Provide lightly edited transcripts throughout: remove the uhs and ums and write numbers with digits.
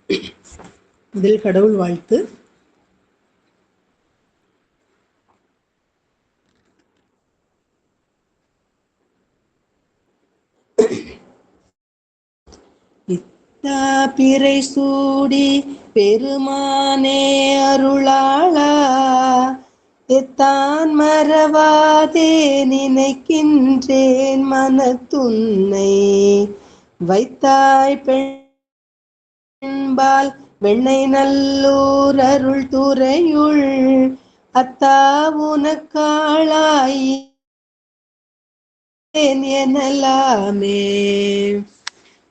முதல் கடவுள் வாழ்த்து. இத்தா பிறை சூடி பெருமானே அருளாளா, எத்தான் மறவாதே நினைக்கின்றேன் மனத்துன்னை, வைத்தாய் பெண்பால் வெண்ணை நல்லூர் அருள் துறையுள், அத்தா உனக்காளாய் எனலாமே.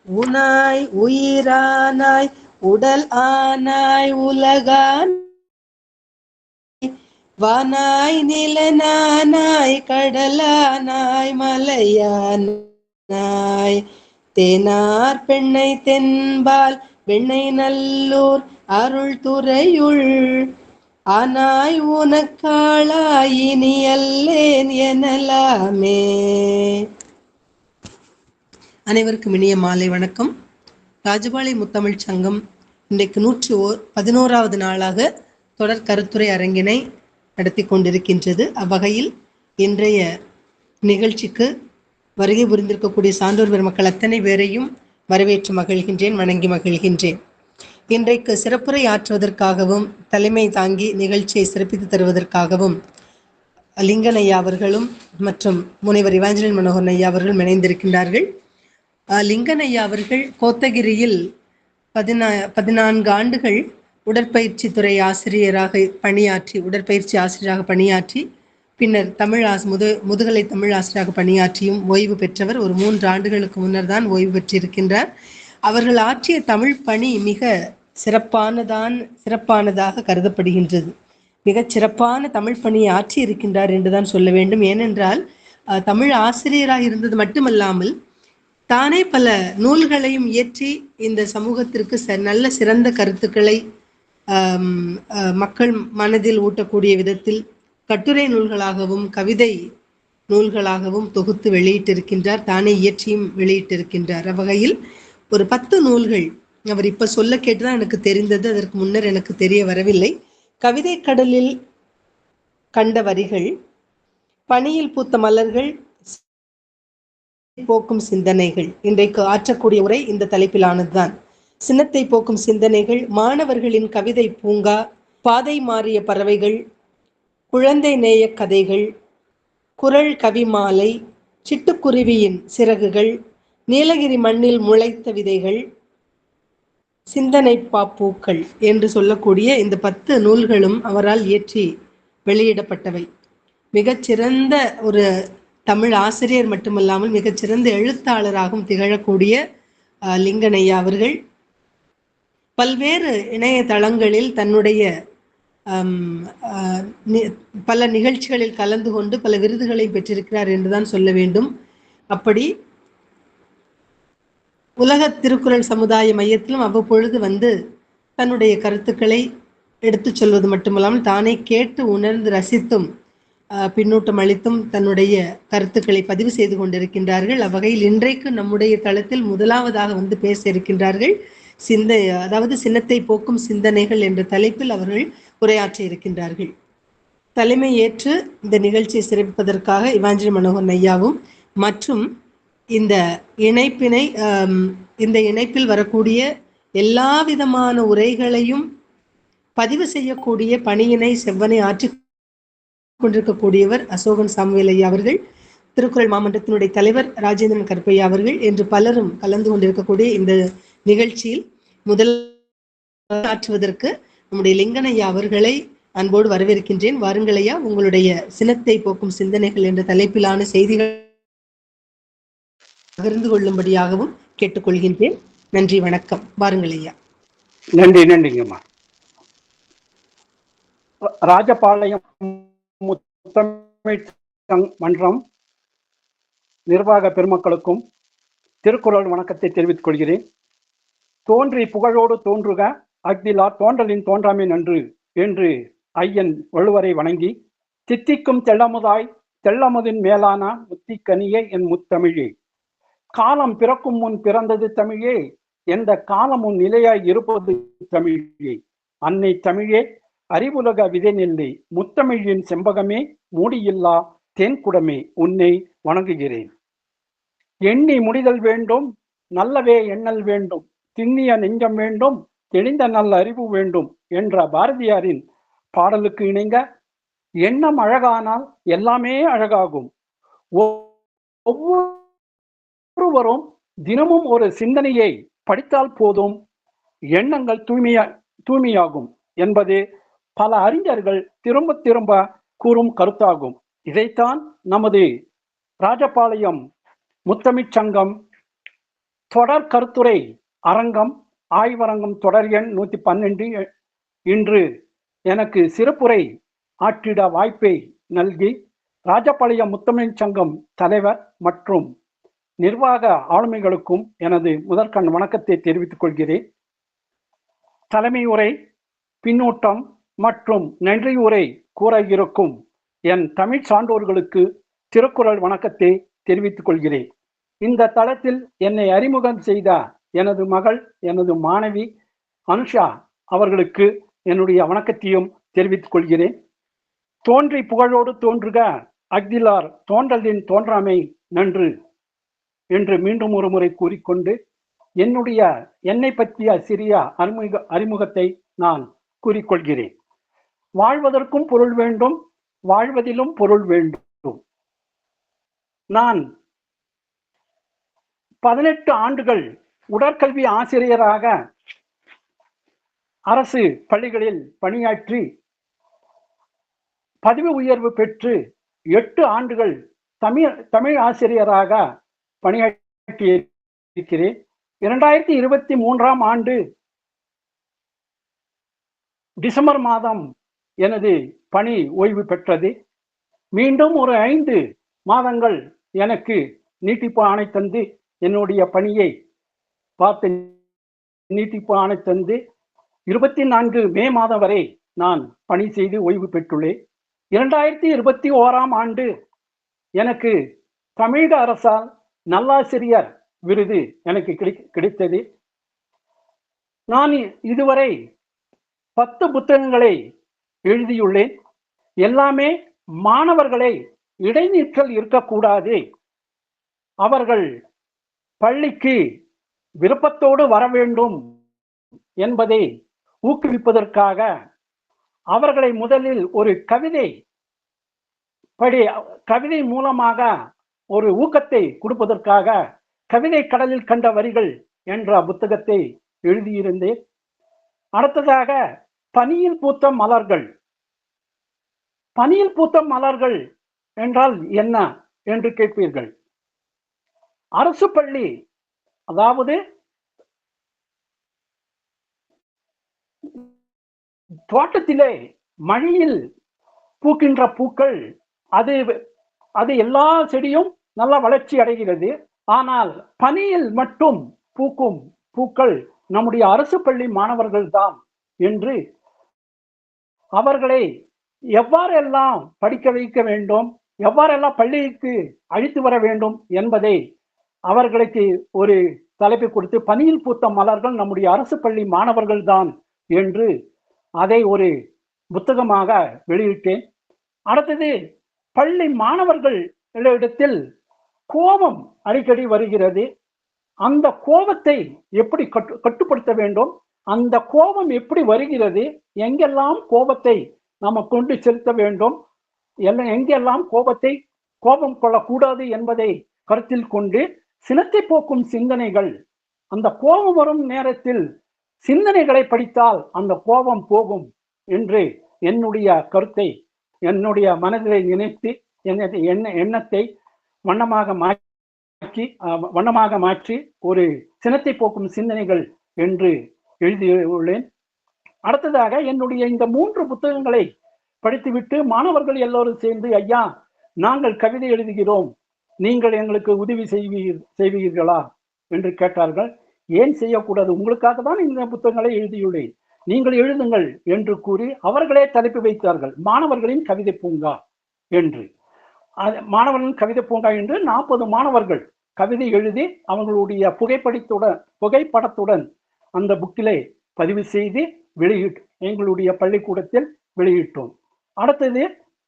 உனாய் உயிரானாய் உடல் ஆனாய் உலகான், வானாய் நிலனானாய் கடலானாய் மலையானாய், தேனார் பெண்ணை தென்பால் வெண்ணை நல்லூர் அருள் துறையுள், ஆனாய் உனக்காளாய் இனி அல்லேன் எனலாமே. அனைவருக்கும் இனிய மாலை வணக்கம். ராஜபாளையம் முத்தமிழ் சங்கம் இன்றைக்கு 111வது நாளாக தொடர் கருத்துரை அரங்கினை நடத்தி கொண்டிருக்கின்றது. அவ்வகையில் இன்றைய நிகழ்ச்சிக்கு வருகை புரிந்திருக்கக்கூடிய சான்றோர் பெருமக்கள் அத்தனை பேரையும் வரவேற்று மகிழ்கின்றேன், வணங்கி மகிழ்கின்றேன். இன்றைக்கு சிறப்புரை ஆற்றுவதற்காகவும் தலைமை தாங்கி நிகழ்ச்சியை சிறப்பித்து தருவதற்காகவும் லிங்கன் ஐயா அவர்களும் மற்றும் முனைவர் இவாஞ்சலின் மனோகரன் ஐயா அவர்களும் இணைந்திருக்கின்றார்கள். லிங்கன் ஐயா அவர்கள் கோத்தகிரியில் 14 ஆண்டுகள் உடற்பயிற்சி துறை ஆசிரியராக பணியாற்றி பின்னர் முதுகலை தமிழ் ஆசிரியராக பணியாற்றியும் ஓய்வு பெற்றவர். ஒரு 3 ஆண்டுகளுக்கு முன்னர் தான் ஓய்வு பெற்றிருக்கின்றார். அவர்கள் ஆற்றிய தமிழ் பணி மிக சிறப்பானதாக கருதப்படுகின்றது. மிகச் சிறப்பான தமிழ் பணியை ஆற்றி இருக்கின்றார் என்றுதான் சொல்ல வேண்டும். ஏனென்றால் தமிழ் ஆசிரியராக இருந்தது மட்டுமல்லாமல் தானே பல நூல்களையும் இயற்றி இந்த சமூகத்திற்கு நல்ல சிறந்த கருத்துக்களை மக்கள் மனதில் ஊட்டக்கூடிய விதத்தில் கட்டுரை நூல்களாகவும் கவிதை நூல்களாகவும் தொகுத்து வெளியிட்டிருக்கின்றார். தானே இயற்றியும் வெளியிட்டிருக்கின்றார். அவ்வகையில் ஒரு 10 நூல்கள் அவர் இப்ப சொல்ல கேட்டுதான் எனக்கு தெரிந்தது. அதற்கு முன்னர் எனக்கு தெரிய வரவில்லை. கவிதை கடலில் கண்ட வரிகள், பனியில் பூத்த மலர்கள், போக்கும் சிந்தனைகள். இன்றைக்கு ஆற்றக்கூடிய உரை இந்த தலைப்பிலானதுதான். சினத்தை போக்கும் சிந்தனைகள், மாணவர்களின் கவிதை பூங்கா, பாதை மாறிய பறவைகள், குழந்தை நேய கதைகள், குரல் கவிமாலை, சிட்டுக்குருவியின் சிறகுகள், நீலகிரி மண்ணில் முளைத்த விதைகள், சிந்தனை பாப்பூக்கள் என்று சொல்லக்கூடிய இந்த 10 நூல்களும் அவரால் இயற்றி வெளியிடப்பட்டவை. மிகச்சிறந்த ஒரு தமிழ் ஆசிரியர் மட்டுமல்லாமல் மிகச்சிறந்த எழுத்தாளராகவும் திகழக்கூடிய லிங்கன் ஐயா அவர்கள் பல்வேறு இணையதளங்களில் தன்னுடைய பல நிகழ்ச்சிகளில் கலந்து கொண்டு பல விருதுகளை பெற்றிருக்கிறார் என்றுதான் சொல்ல வேண்டும். அப்படி உலக திருக்குறள் சமுதாய மையத்திலும் அவ்வப்பொழுது வந்து தன்னுடைய கருத்துக்களை எடுத்து சொல்வது மட்டுமல்லாமல் தானே கேட்டு உணர்ந்து ரசித்தும் பின்னூட்டம் அளித்தும் தன்னுடைய கருத்துக்களை பதிவு செய்து கொண்டிருக்கின்றார்கள். அவ்வகையில் இன்றைக்கு நம்முடைய தளத்தில் முதலாவதாக வந்து பேச இருக்கின்றார்கள். அதாவது சினத்தை போக்கும் சிந்தனைகள் என்ற தலைப்பில் அவர்கள் உரையாற்ற இருக்கின்றார்கள். தலைமை ஏற்று இந்த நிகழ்ச்சியை சிறப்பிப்பதற்காக இவாஞ்சலி மனோகரன் ஐயாவும் மற்றும் இந்த இணைப்பில் வரக்கூடிய எல்லா விதமான உரைகளையும் பதிவு செய்யக்கூடிய பணியினை செவ்வனை ஆற்றி கொண்டிருக்கக்கூடியவர் அசோகன் சாமுவேல் ஐயா அவர்கள், திருக்குறள் மாமன்றத்தினுடைய தலைவர் ராஜேந்திரன் கருப்பையா அவர்கள் என்று பலரும் கலந்து கொண்டிருக்கக்கூடிய இந்த நிகழ்ச்சியில் முதல் ஆற்றுவதற்கு நம்முடைய லிங்கன் ஐயா அவர்களை அன்போடு வரவேற்கின்றேன். வாருங்கள் ஐயா, உங்களுடைய சினத்தை போக்கும் சிந்தனைகள் என்ற தலைப்பிலான செய்திகள் பகிர்ந்து கொள்ளும்படியாகவும் கேட்டுக்கொள்கின்றேன். நன்றி, வணக்கம். வாருங்கள் ஐயா. நன்றிங்கம்மா. ராஜபாளையம் முத்தமிழ் மன்றம் நிர்வாக பெருமக்களுக்கும் திருக்குறள் வணக்கத்தை தெரிவித்துக் கொள்கிறேன். தோன்றி புகழோடு தோன்றுக அஃதிலார் தோன்றலின் தோன்றாமை நன்று என்று ஐயன் வள்ளுவரை வணங்கி, தித்திக்கும் தெள்ளமுதாய் தெள்ளமுதின் மேலான முத்திக்கனியே என் முத்தமிழே, காலம் பிறக்கும் முன் பிறந்தது தமிழே, எந்த காலமும் நிலையாய் இருப்பது தமிழே. அன்னை தமிழே, அறிவுலக விதை நெல்லை, முத்தமிழின் செம்பகமே, மூடியில்லா தேன்குடமே, உன்னை வணங்குகிறேன். எண்ணி முடிதல் வேண்டும், நல்லவே எண்ணல் வேண்டும், திண்ணிய நெஞ்சம் வேண்டும், தெளிந்த நல்ல அறிவு வேண்டும் என்ற பாரதியாரின் பாடலுக்கு இணங்க, எண்ணம் அழகானால் எல்லாமே அழகாகும். ஒவ்வொருவரும் தினமும் ஒரு சிந்தனையை படித்தால் போதும், எண்ணங்கள் தூய்மையாகும் என்பது பல அறிஞர்கள் திரும்ப திரும்ப கூறும் கருத்தாகும். இதைத்தான் நமது ராஜபாளையம் முத்தமிழ்ச் சங்கம் தொடர் கருத்துரை அரங்கம் ஆய்வரங்கம் தொடர் எண் 112 இன்று எனக்கு சிறப்புரை ஆற்றிட வாய்ப்பை நல்கி ராஜபாளையம் முத்தமிழ்ச் சங்கம் தலைவர் மற்றும் நிர்வாக ஆளுமைகளுக்கும் எனது முதற்கண் வணக்கத்தை தெரிவித்துக் கொள்கிறேன். தலைமை உரை, பின்னூட்டம் மற்றும் நன்றி உரை கூற இருக்கும் என் தமிழ் சான்றோர்களுக்கு திருக்குறள் வணக்கத்தை தெரிவித்துக் கொள்கிறேன். இந்த தளத்தில் என்னை அறிமுகம் செய்த எனது மகள், எனது மாணவி அனுஷா அவர்களுக்கு என்னுடைய வணக்கத்தையும் தெரிவித்துக் கொள்கிறேன். தோன்றி புகழோடு தோன்றுக அஃதிலார் தோன்றலின் தோன்றாமை நன்று என்று மீண்டும் ஒரு முறை கூறிக்கொண்டு என்னை பற்றிய சிறிய அறிமுகத்தை நான் கூறிக்கொள்கிறேன். வாழ்வதற்கும் பொருள் வேண்டும், வாழ்வதிலும் பொருள் வேண்டும். நான் 18 ஆண்டுகள் உடற்கல்வி ஆசிரியராக அரசு பள்ளிகளில் பணியாற்றி பதவி உயர்வு பெற்று 8 ஆண்டுகள் தமிழ் ஆசிரியராக பணியாற்றி இருக்கிறேன். 2023ஆம் ஆண்டு டிசம்பர் மாதம் எனது பணி ஓய்வு பெற்றது. மீண்டும் ஒரு 5 மாதங்கள் எனக்கு நீட்டிப்பு ஆணை தந்து என்னுடைய பணியை பார்த்து நீட்டிப்பு ஆணை தந்து 24 மே மாதம் வரை நான் பணி செய்து ஓய்வு பெற்றுள்ளேன். 2021ஆம் ஆண்டு எனக்கு தமிழக அரசால் நல்லாசிரியர் விருது எனக்கு கிடைத்தது. நான் இதுவரை 10 புத்தகங்களை எழுதியுள்ளேன். எல்லாமே மாணவர்களை இடைநிற்றல் இருக்கக்கூடாது, அவர்கள் பள்ளிக்கு விருப்பத்தோடு வர வேண்டும் என்பதை ஊக்குவிப்பதற்காக, அவர்களை முதலில் ஒரு கவிதை மூலமாக ஒரு ஊக்கத்தை கொடுப்பதற்காக கவிதை கடலில் கண்ட வரிகள் என்ற புத்தகத்தை எழுதியிருந்தேன். அடுத்ததாக பனியில் பூத்த மலர்கள். பனியில் பூத்த மலர்கள் என்றால் என்ன என்று கேட்பீர்கள். அரசு பள்ளி, அதாவது தோட்டத்திலே மழையில் பூக்கின்ற பூக்கள், அது எல்லா செடியும் நல்ல வளர்ச்சி அடைகிறது. ஆனால் பனியில் மட்டும் பூக்கும் பூக்கள் நம்முடைய அரசு பள்ளி மாணவர்கள் தான் என்று அவர்களை எவ்வாறெல்லாம் படிக்க வைக்க வேண்டும், எவ்வாறெல்லாம் பள்ளிக்கு அழைத்து வர வேண்டும் என்பதை அவர்களுக்கு ஒரு தலைப்பை கொடுத்து, பனியில் பூத்த மலர்கள் நம்முடைய அரசு பள்ளி மாணவர்கள் தான் என்று அதை ஒரு புத்தகமாக வெளியிட்டேன். அடுத்தது, பள்ளி மாணவர்களிடத்தில் கோபம் அடிக்கடி வருகிறது. அந்த கோபத்தை எப்படி கட்டுப்படுத்த வேண்டும், அந்த கோபம் எப்படி வருகிறது, எங்கெல்லாம் கோபத்தை நாம் கொண்டு செலுத்த வேண்டும், எங்கெல்லாம் கோபம் கொள்ளக்கூடாது என்பதை கருத்தில் கொண்டு சினத்தை போக்கும் சிந்தனைகள், அந்த கோபம் வரும் நேரத்தில் சிந்தனைகளை படித்தால் அந்த கோபம் போகும் என்று என்னுடைய கருத்தை, என்னுடைய மனதிலே நினைத்து எண்ணத்தை வண்ணமாக மாற்றி ஒரு சினத்தை போக்கும் சிந்தனைகள் என்று எழுதியுள்ளேன். அடுத்ததாக, என்னுடைய இந்த 3 புத்தகங்களை படித்துவிட்டு மாணவர்கள் எல்லோரும் சேர்ந்து, ஐயா, நாங்கள் கவிதை எழுதுகிறோம், நீங்கள் எங்களுக்கு உதவி செய்வீர்களா என்று கேட்டார்கள். ஏன் செய்யக்கூடாது, உங்களுக்காக தான் இந்த புத்தகங்களை எழுதியுள்ளேன், நீங்கள் எழுதுங்கள் என்று கூறி அவர்களே தலைப்பு வைத்தார்கள், மாணவர்களின் கவிதை பூங்கா என்று. மாணவர்களின் கவிதை பூங்கா என்று 40 மாணவர்கள் கவிதை எழுதி அவங்களுடைய புகைப்படத்துடன் அந்த புக்கிலே பதிவு செய்து எங்களுடைய பள்ளிக்கூடத்தில் வெளியிட்டோம். அடுத்தது,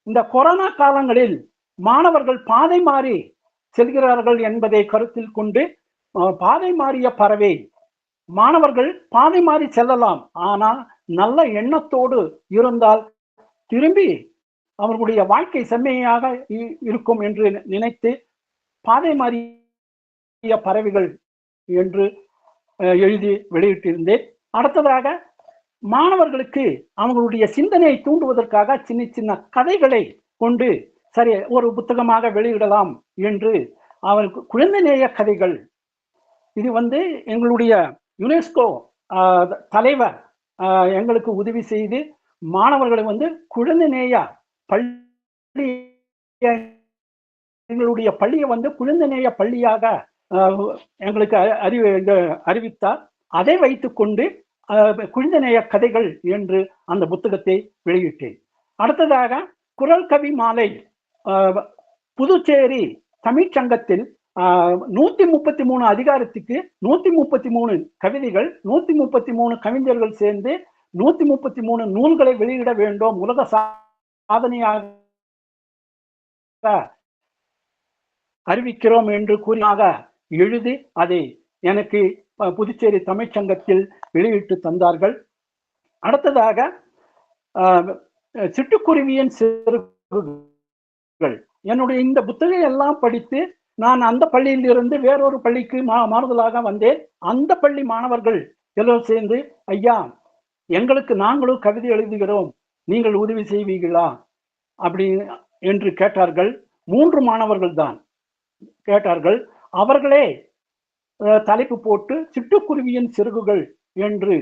இந்த கொரோனா காலங்களில் மாணவர்கள் பாதை மாறி செல்கிறார்கள் என்பதை கருத்தில் கொண்டு பாதை மாறிய பறவை, மாணவர்கள் பாதை மாறி செல்லலாம், ஆனால் நல்ல எண்ணத்தோடு இருந்தால் திரும்பி அவர்களுடைய வாழ்க்கை செம்மையாக இருக்கும் என்று நினைத்து பாதை மாறிய பறவைகள் என்று எழுதி வெளியிட்டிருந்தேன். அடுத்ததாக, மாணவர்களுக்கு அவங்களுடைய சிந்தனையை தூண்டுவதற்காக சின்ன சின்ன கதைகளை கொண்டு சரி ஒரு புத்தகமாக வெளியிடலாம் என்று அவருக்கு குழந்தைநேய கதைகள், இது எங்களுடைய யுனெஸ்கோ தலைவர் எங்களுக்கு உதவி செய்து மாணவர்களை குழந்தைநேய பள்ளி, எங்களுடைய பள்ளியை குழந்தைநேய பள்ளியாக எங்களுக்கு அறிவித்தார். அதை வைத்துக் கொண்டு குழந்தைநேய கதைகள் என்று அந்த புத்தகத்தை வெளியிட்டேன். அடுத்ததாக, குரல் கவி மாலை புதுச்சேரி தமிழ்ச்சங்கத்தில் 133 அதிகாரத்துக்கு 133 கவிதைகள், 133 கவிஞர்கள் சேர்ந்து 133 நூல்களை வெளியிட வேண்டும், உலக சாதனையாக அறிவிக்கிறோம் என்று கூறினாக எழுதி அதை எனக்கு புதுச்சேரி தமிழ்ச்சங்கத்தில் வெளியிட்டு தந்தார்கள். அடுத்ததாக, சிட்டுக்குருவியின் சிறகுகள், என்னுடைய இந்த புத்தகம் எல்லாம் படித்து நான் அந்த பள்ளியில் இருந்து வேறொரு பள்ளிக்கு மாறுதலாக வந்தேன். அந்த பள்ளி மாணவர்கள் எல்லோரும் சேர்ந்து, ஐயா நாங்களும் கவிதை எழுதுகிறோம், நீங்கள் உதவி செய்வீர்களா அப்படி என்று கேட்டார்கள். 3 மாணவர்கள் தான் கேட்டார்கள். அவர்களே தலைப்பு போட்டு சிட்டுக்குருவியின் சிறகுகள் என்று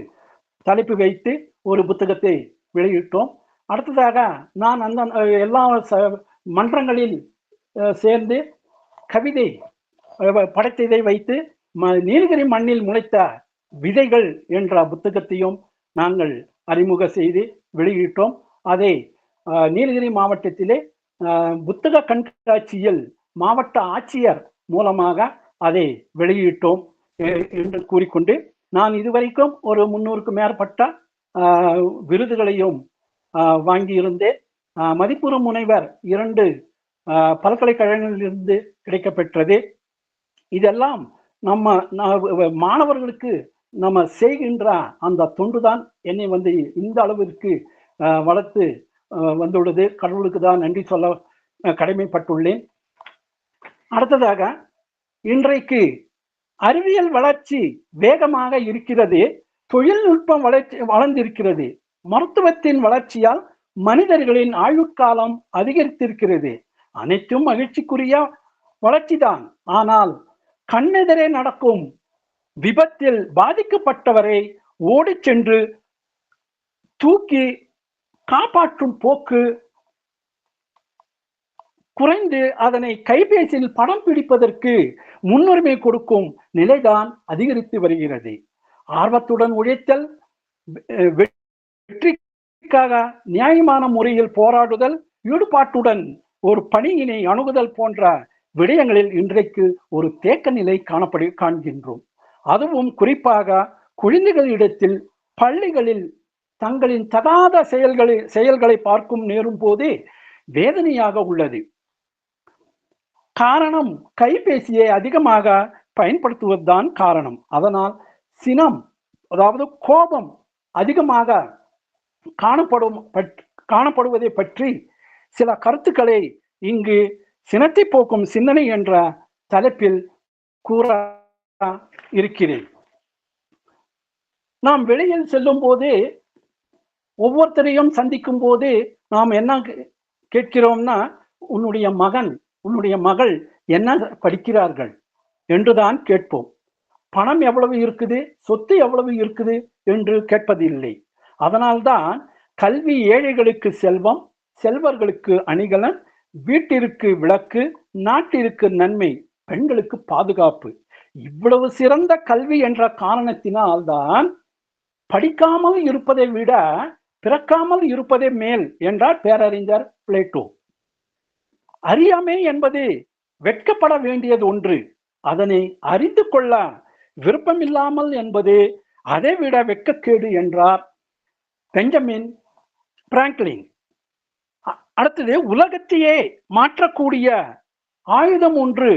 தலைப்பு வைத்து ஒரு புத்தகத்தை வெளியிட்டோம். அடுத்ததாக, நான் அந்த எல்லா மன்றங்களில் சேர்ந்து கவிதை படைத்ததை வைத்து நீலகிரி மண்ணில் முளைத்த விதைகள் என்ற புத்தகத்தையும் நாங்கள் அறிமுக செய்து வெளியிட்டோம். அதை நீலகிரி மாவட்டத்திலே புத்தக கண்காட்சியில் மாவட்ட ஆட்சியர் மூலமாக அதை வெளியிட்டோம் என்று கூறிக்கொண்டு, நான் இதுவரைக்கும் ஒரு 300க்கு மேற்பட்ட விருதுகளையும் வாங்கியிருந்தேன். மதிப்புறு முனைவர் 2 பல்கலைக்கழகங்களிலிருந்து கிடைக்கப்பெற்றது. இதெல்லாம் நம்ம மாணவர்களுக்கு நம்ம செய்கின்ற அந்த தொண்டுதான் என்னை இந்த அளவிற்கு வளர்த்து வந்துள்ளது. கடவுளுக்கு தான் நன்றி சொல்ல கடமைப்பட்டுள்ளேன். அடுத்ததாக, இன்றைக்கு அறிவியல் வளர்ச்சி வேகமாக இருக்கிறது, தொழில்நுட்பம் வளர்ந்திருக்கிறது, மருத்துவத்தின் வளர்ச்சியால் மனிதர்களின் ஆயுட்காலம் அதிகரித்திருக்கிறது. அனைத்தும் மகிழ்ச்சிக்குரிய வளர்ச்சிதான். ஆனால் கண்ணெதிரே நடக்கும் விபத்தில் பாதிக்கப்பட்டவரை ஓடி சென்று தூக்கி காப்பாற்றும் போக்கு குறைந்து அதனை கைபேசியில் படம் பிடிப்பதற்கு முன்னுரிமை கொடுக்கும் நிலைதான் அதிகரித்து வருகிறது. ஆர்வத்துடன் உழைத்தல், வெற்றிக்காக நியாயமான முறையில் போராடுதல், ஈடுபாட்டுடன் ஒரு பணியினை அணுகுதல் போன்ற விடயங்களில் இன்றைக்கு ஒரு தேக்க நிலை காண்கின்றோம். அதுவும் குறிப்பாக குழந்தைகளிடத்தில் பள்ளிகளில் தங்களின் தகாத செயல்களை பார்க்கும் நேரும் போது வேதனையாக உள்ளது. காரணம், கைபேசியை அதிகமாக பயன்படுத்துவதுதான் காரணம். அதனால் சினம், அதாவது கோபம் அதிகமாக காணப்படுவதை பற்றி சில கருத்துக்களை இங்கு சினத்தை போக்கும் சிந்தனை என்ற தலைப்பில் கூற இருக்கிறேன். நாம் வெளியில் செல்லும் போது, ஒவ்வொருத்தரையும் சந்திக்கும் போது நாம் என்ன கேட்கிறோம்னா, உன்னுடைய மகன், உன்னுடைய மகள் என்ன படிக்கிறார்கள் என்றுதான் கேட்போம். பணம் எவ்வளவு இருக்குது, சொத்து எவ்வளவு இருக்குது என்று கேட்பதில்லை. அதனால்தான் கல்வி ஏழைகளுக்கு செல்வம், செல்வர்களுக்கு அணிகலன், வீட்டிற்கு விளக்கு, நாட்டிற்கு நன்மை, பெண்களுக்கு பாதுகாப்பு. இவ்வளவு சிறந்த கல்வி என்ற காரணத்தினால்தான் படிக்காமல் இருப்பதை விட பிறக்காமல் இருப்பதே மேல் என்றார் பேரறிஞர் பிளேட்டோ. அறியாமை என்பது வெட்கப்பட வேண்டியது ஒன்று. அதனை அறிந்து கொள்ள விருப்பமில்லாமல் என்பது அதைவிட வெட்கக்கேடு என்றார் பெஞ்சமின் பிராங்க்லின். அடுத்தது, உலகத்தையே மாற்றக்கூடிய ஆயுதம் ஒன்று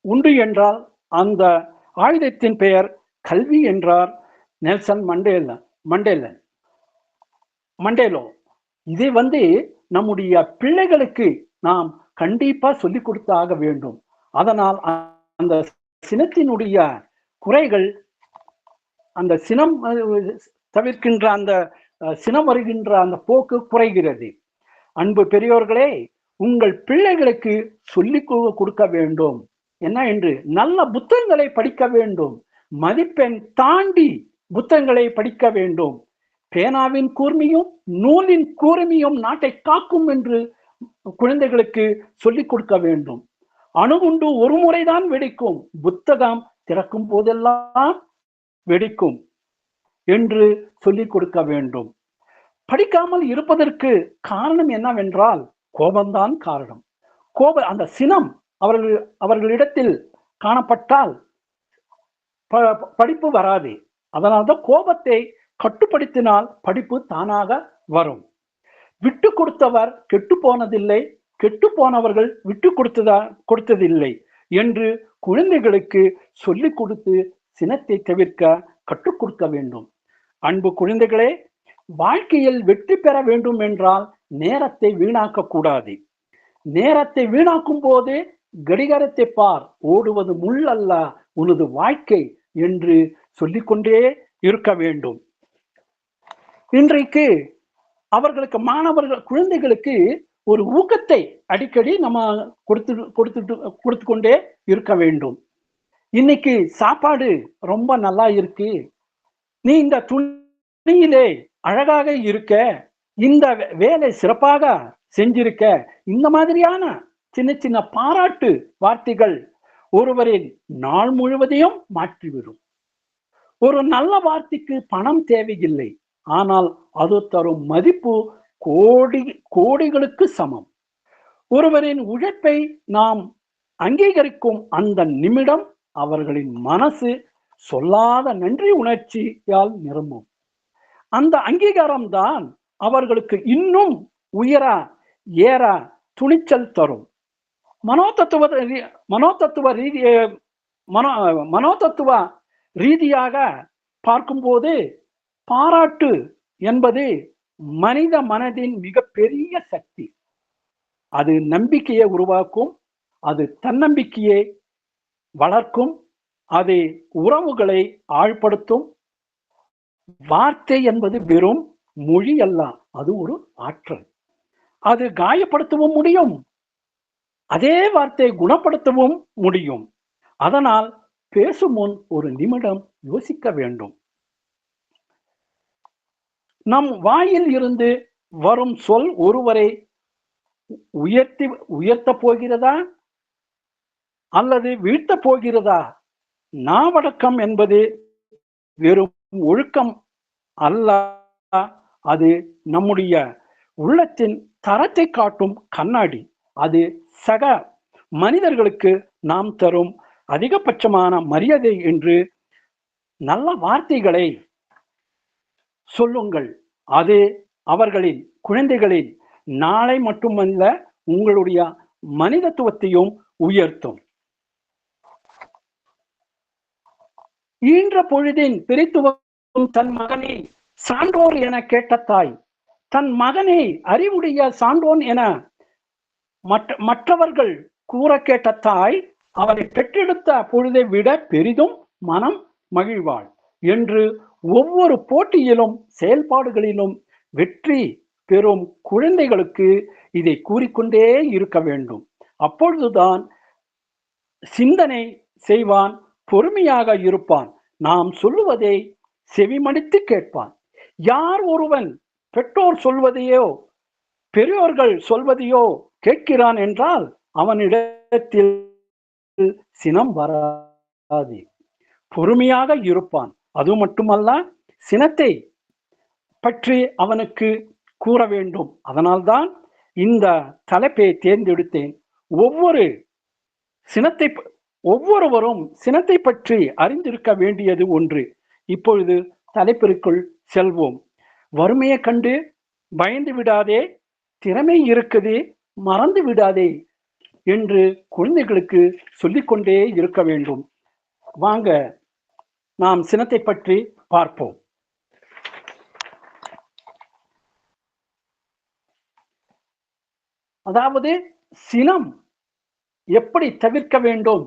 உண்டு என்றால் அந்த ஆயுதத்தின் பெயர் கல்வி என்றார் நெல்சன் மண்டேலோ. இதை நம்முடைய பிள்ளைகளுக்கு நாம் கண்டிப்பா சொல்லிக் கொடுத்தாக வேண்டும். அதனால் அந்த சினத்தினுடைய குறைகள், அந்த சினம் தவிர்க்கின்ற அந்த சினம் வருகின்ற அந்த போக்கு குறைகிறது. அன்பு பெரியோர்களே, உங்கள் பிள்ளைகளுக்கு சொல்லிக் கொடுக்க வேண்டும். என்ன என்று? நல்ல புத்தகங்களை படிக்க வேண்டும். மதிப்பெண் தாண்டி புத்தகங்களை படிக்க வேண்டும். பேனாவின் கூர்மையும் நூலின் கூர்மையும் நாட்டை காக்கும் என்று குழந்தைகளுக்கு சொல்லிக் கொடுக்க வேண்டும். அணுகுண்டு ஒரு முறைதான் வெடிக்கும், புத்தகம் திறக்கும் போதெல்லாம் வெடிக்கும் என்று சொல்லிக் கொடுக்க வேண்டும். படிக்காமல் இருப்பதற்கு காரணம் என்னவென்றால் கோபம்தான் காரணம். அந்த சினம் அவர்களிடத்தில் காணப்பட்டால் படிப்பு வராது. அதனால்தான் கோபத்தை கட்டுப்படுத்தினால் படிப்பு தானாக வரும். விட்டு கொடுத்தவர் கெட்டு போனதில்லை, கெட்டு போனவர்கள் விட்டு கொடுத்ததில்லை என்று குழந்தைகளுக்கு சொல்லிக் கொடுத்து சினத்தை தவிர்க்க கற்றுக் கொடுக்க வேண்டும். அன்பு குழந்தைகளே, வாழ்க்கையில் வெற்றி பெற வேண்டும் என்றால் நேரத்தை வீணாக்க கூடாது. நேரத்தை வீணாக்கும் போது கடிகாரத்தை பார், ஓடுவது முள் அல்ல உனது வாழ்க்கை என்று சொல்லிக்கொண்டே இருக்க வேண்டும். இன்றைக்கு அவர்களுக்கு, குழந்தைகளுக்கு ஒரு ஊக்கத்தை அடிக்கடி நம்ம கொடுத்து கொண்டே இருக்க வேண்டும். இன்னைக்கு சாப்பாடு ரொம்ப நல்லா இருக்கு, நீ இந்த துணியிலே அழகாக இருக்க, இந்த வேலை சிறப்பாக செஞ்சிருக்க, இந்த மாதிரியான சின்ன சின்ன பாராட்டு வார்த்தைகள் ஒருவரின் நாள் முழுவதையும் மாற்றிவிடும். ஒரு நல்ல வார்த்தைக்கு பணம் தேவையில்லை, ஆனால் அது தரும் மதிப்பு கோடிகளுக்கு சமம். ஒருவரின் உழைப்பை நாம் அங்கீகரிக்கும் அந்த நிமிடம் அவர்களின் மனசு சொல்லாத நன்றி உணர்ச்சியால் நிரம்பும். அந்த அங்கீகாரம் தான் அவர்களுக்கு இன்னும் உயர ஏற துணிச்சல் தரும். மனோதத்துவ ரீதியாக பார்க்கும்போது பாராட்டு என்பது மனித மனதின் மிகப்பெரிய சக்தி. அது நம்பிக்கையை உருவாக்கும், அது தன்னம்பிக்கையை வளர்க்கும், அது உறவுகளை ஆழ்படுத்தும். வார்த்தை என்பது வெறும் மொழி அல்ல, அது ஒரு ஆற்றல். அது காயப்படுத்தவும் முடியும், அதே வார்த்தை குணப்படுத்தவும் முடியும். அதனால் பேசும் முன் ஒரு நிமிடம் யோசிக்க வேண்டும். நம் வாயில் இருந்து வரும் சொல் ஒருவரை உயர்த்த போகிறதா அல்லது வீழ்த்த போகிறதா? நாவடக்கம் என்பது வெறும் ஒழுக்கம் அல்ல, அது நம்முடைய உள்ளத்தின் தரத்தை காட்டும் கண்ணாடி. அது சக மனிதர்களுக்கு நாம் தரும் அதிகபட்சமான மரியாதை என்று. நல்ல வார்த்தைகளை சொல்லுங்கள், அது அவர்களின் குழந்தைகளின் நாளை மட்டுமல்ல, உங்களுடைய மனிதத்துவத்தையும் உயர்த்தும். ஈன்ற பொழுதின் பிரித்துவம் தன் மகனை சான்றோர் என கேட்ட தாய், தன் மகனை அறிவுடைய சான்றோன் என மற்றவர்கள் கூற கேட்ட தாய், அவனை பெற்றெடுத்த பொழுதை விட பெரிதும் மனம் மகிழ்வாள் என்று ஒவ்வொரு போட்டியிலும் செயல்பாடுகளிலும் வெற்றி பெறும் குழந்தைகளுக்கு இதை கூறிக்கொண்டே இருக்க வேண்டும். அப்பொழுதுதான் சிந்தனை செய்வான், பொறுமையாக இருப்பான், நாம் சொல்லுவதை செவிமடித்து கேட்பான். யார் ஒருவன் பெற்றோர் சொல்வதையோ பெரியோர்கள் சொல்வதையோ கேட்கிறான் என்றால் அவனிடத்தில் சினம் வராது, பொறுமையாக இருப்பான். அது மட்டுமல்ல, சினத்தை பற்றி அவனுக்கு கூற வேண்டும். அதனால்தான் இந்த தலைப்பை தேர்ந்தெடுத்தேன். ஒவ்வொரு சினத்தை ஒவ்வொருவரும் சினத்தை பற்றி அறிந்திருக்க வேண்டியது ஒன்று. இப்பொழுது தலைப்பிற்குள் செல்வோம். வறுமையை கண்டு பயந்து விடாதே, திறமை இருக்குது மறந்து விடாதே என்று குழந்தைகளுக்கு சொல்லிக்கொண்டே இருக்க வேண்டும். வாங்க நாம் சினத்தை பற்றி பார்ப்போம். அதாவது சினம் எப்படி தவிர்க்க வேண்டும்,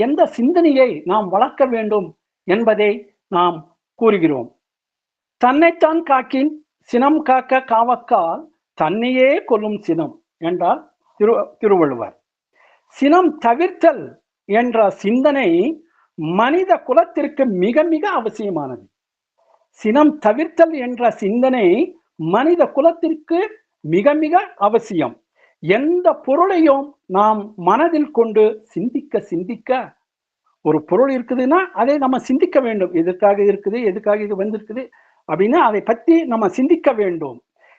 எந்த சிந்தனையை நாம் வளர்க்க வேண்டும் என்பதை நாம் கூறுகிறோம். தன்னைத்தான் காக்கின் சினம் காக்க காவக்கால் தன்னையே கொல்லும் சினம் என்றார் திருவள்ளுவர். சினம் தவிர்த்தல் என்ற சிந்தனை மனித குலத்திற்கு மிக மிக அவசியமானது. சினம் தவிர்த்தல் என்ற சிந்தனை மனித குலத்திற்கு மிக மிக அவசியம். எந்த பொருளையும் நாம் மனதில் கொண்டு சிந்திக்க சிந்திக்க, ஒரு பொருள் இருக்குதுன்னா அதை நம்ம சிந்திக்க வேண்டும். எதுக்காக இருக்குது, எதுக்காக இது வந்திருக்குது அப்படின்னா அதை பற்றி நம்ம சிந்திக்க வேண்டும்.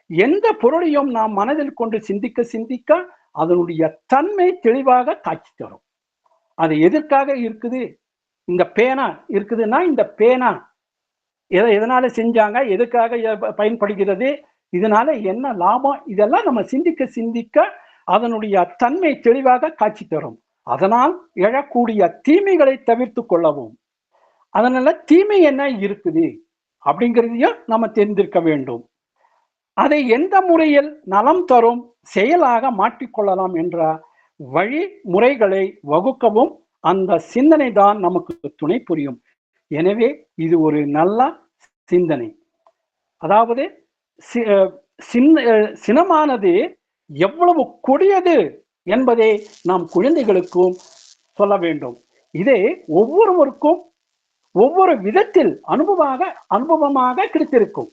எந்த பொருளையும் நாம் மனதில் கொண்டு சிந்திக்க சிந்திக்க அதனுடைய தன்மை தெளிவாக காட்சி தரும். அது எதற்காக இருக்குது, இந்த பேனா இருக்குதுன்னா இந்த பேனா எதனால செஞ்சாங்க, எதுக்காக பயன்படுகிறது, இதனால என்ன லாபம், இதெல்லாம் நம்ம சிந்திக்க சிந்திக்க அதனுடைய தன்மை தெளிவாக காட்சி தரும். அதனால் எழக்கூடிய தீமைகளை தவிர்த்து கொள்ளவும். அதனால தீமை என்ன இருக்குது அப்படிங்கிறதையும் நம்ம தெரிந்திருக்க வேண்டும். அதை எந்த முறையில் நலம் தரும் செயலாக மாற்றிக்கொள்ளலாம் என்ற வழிமுறைகளை வகுக்கவும் அந்த சிந்தனை தான் நமக்கு துணை புரியும். எனவே இது ஒரு நல்ல சிந்தனை. அதாவது சினமானது எவ்வளவு கொடியது என்பதை நாம் குழந்தைகளுக்கும் சொல்ல வேண்டும். இதை ஒவ்வொருவருக்கும் ஒவ்வொரு விதத்தில் அனுபவமாக கிடைத்திருக்கும்.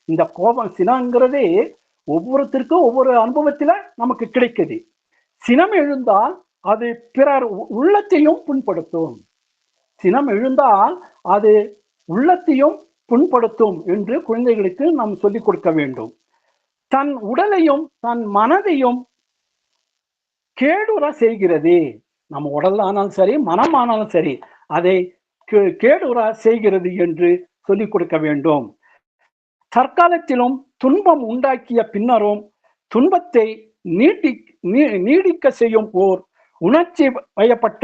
இந்த கோபம் சினங்கிறது ஒவ்வொருத்தருக்கும் ஒவ்வொரு அனுபவத்துல நமக்கு கிடைக்குது. சினம் எழுந்தால் அது பிறர் உள்ளத்தையும் புண்படுத்தும். சினம் எழுந்தால் அது உள்ளத்தையும் புண்படுத்தும் என்று குழந்தைகளுக்கு நாம் சொல்லிக் கொடுக்க வேண்டும். தன் உடலையும் தன் மனதையும் கேடுற செய்கிறது. நம்ம உடல் ஆனாலும் சரி, மனம் ஆனாலும் சரி, அதை கேடுற செய்கிறது என்று சொல்லிக் கொடுக்க வேண்டும். தற்காலத்திலும் துன்பம் உண்டாக்கிய பின்னரும் துன்பத்தை நீடிக்க செய்யும் ஓர் உணர்ச்சி வயப்பட்ட